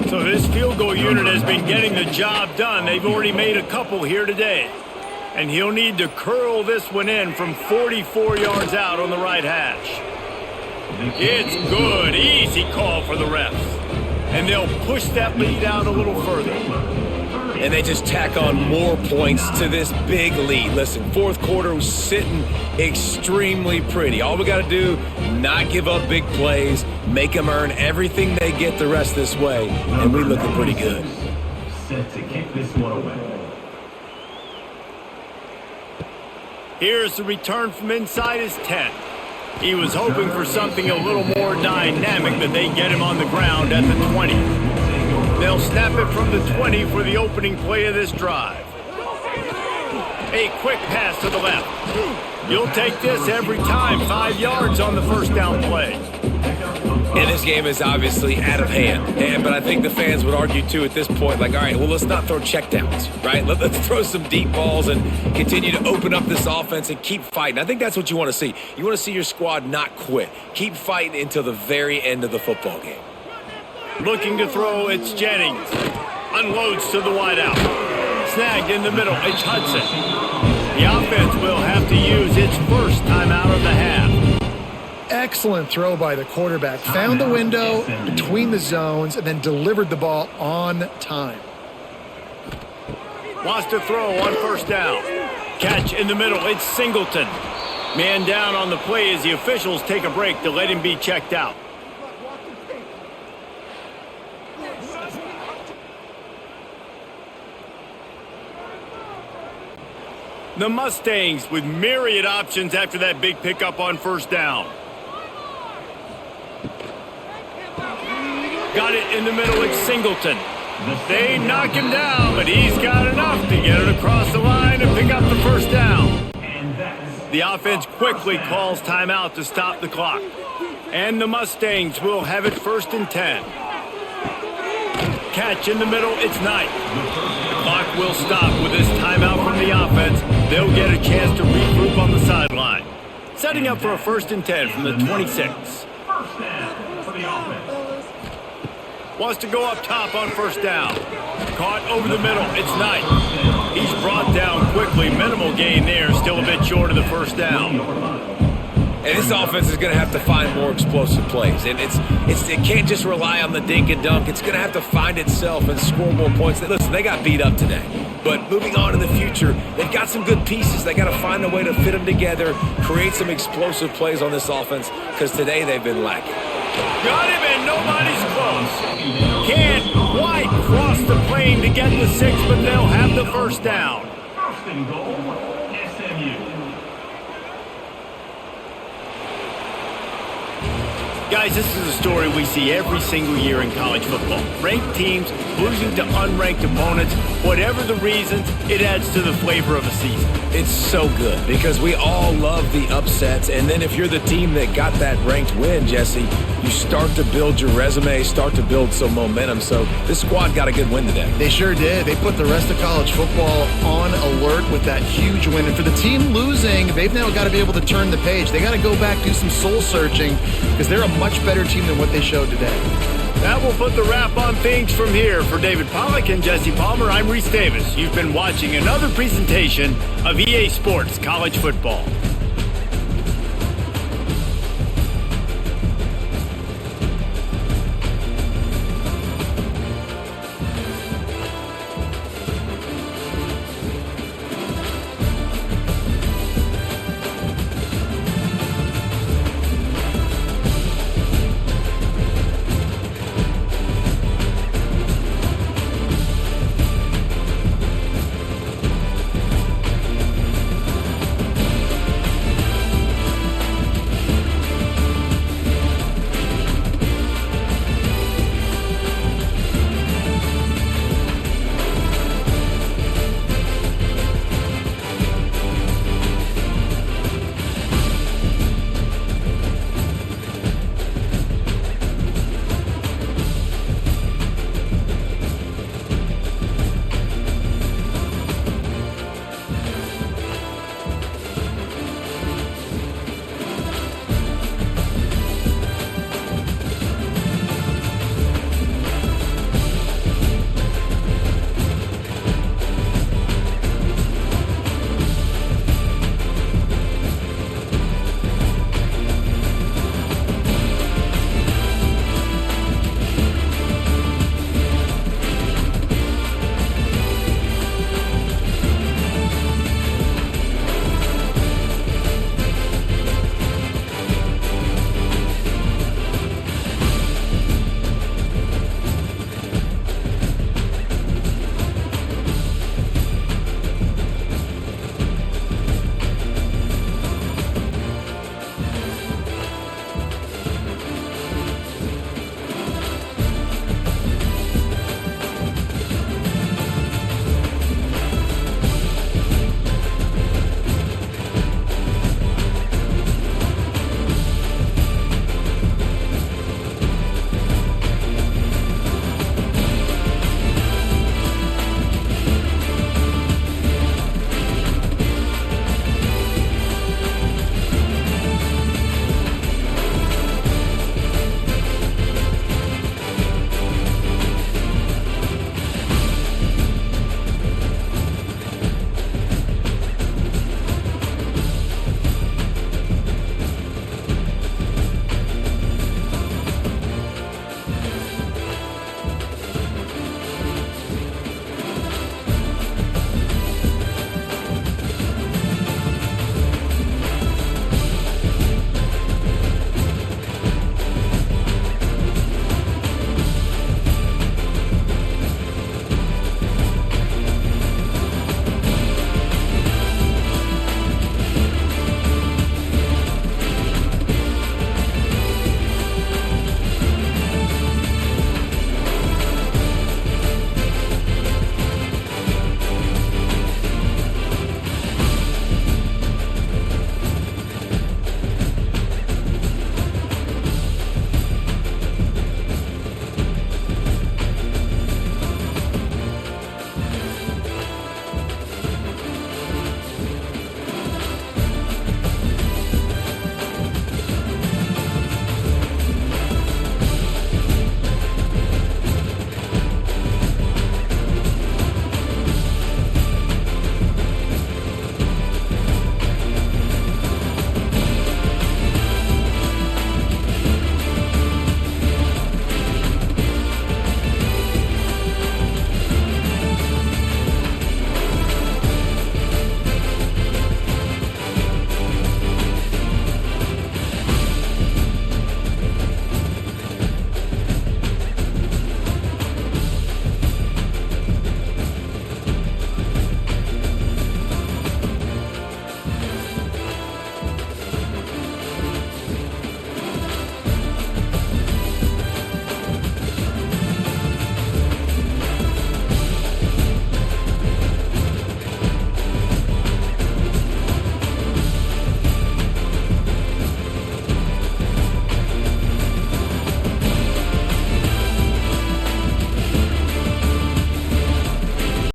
So this field goal unit has been getting the job done. They've already made a couple here today. And he'll need to curl this one in from 44 yards out on the right hash. It's good. Easy call for the refs. And they'll push that lead out a little further. And they just tack on more points to this big lead. Listen, 4th quarter was sitting extremely pretty. All we got to do, not give up big plays, make them earn everything they get the rest this way, and we looking pretty good. Set to kick this one away. Here's the return from inside his 10. He was hoping for something a little more dynamic, but they get him on the ground at the 20. They'll snap it from the 20 for the opening play of this drive. A quick pass to the left. You'll take this every time. 5 yards on the first down play. And this game is obviously out of hand. But I think the fans would argue, too, at this point, like, all right, well, let's not throw checkdowns, right? Let's throw some deep balls and continue to open up this offense and keep fighting. I think that's what you want to see. You want to see your squad not quit. Keep fighting until the very end of the football game. Looking to throw, it's Jennings. Unloads to the wideout. Snagged in the middle, it's Hudson. The offense will have to use its first timeout of the half. Excellent throw by the quarterback. Found the window between the zones and then delivered the ball on time. Wants to throw on first down. Catch in the middle, it's Singleton. Man down on the play as the officials take a break to let him be checked out. The Mustangs with myriad options after that big pickup on first down. Got it in the middle, it's Singleton. They knock him down, but he's got enough to get it across the line and pick up the first down. The offense quickly calls timeout to stop the clock. And the Mustangs will have it 1st and 10. Catch in the middle, it's Knight. The clock will stop with this timeout from the offense. They'll get a chance to regroup on the sideline. Setting up for a 1st and 10 from the 26. First down for the offense. Wants to go up top on first down. Caught over the middle, it's Knight. He's brought down quickly. Minimal gain there, still a bit short of the first down. This offense is going to have to find more explosive plays, and it can't just rely on the dink and dunk. It's going to have to find itself and score more points. Listen, they got beat up today, but moving on in the future, they've got some good pieces. They got to find a way to fit them together, create some explosive plays on this offense, because today they've been lacking. Got him, and nobody's close. Can't quite cross the plane to get the 6, but they'll have the first down. First and goal, SMU. Guys, this is a story we see every single year in college football. Ranked teams losing to unranked opponents. Whatever the reasons, it adds to the flavor of a season. It's so good because we all love the upsets, and then if you're the team that got that ranked win, Jesse, you start to build your resume, start to build some momentum. So this squad got a good win today. They sure did. They put the rest of college football on alert with that huge win. And for the team losing, they've now got to be able to turn the page. They got to go back, do some soul searching, because they're a much better team than what they showed today. That will put the wrap on things from here. For David Pollack and Jesse Palmer, I'm Reese Davis. You've been watching another presentation of EA Sports College Football.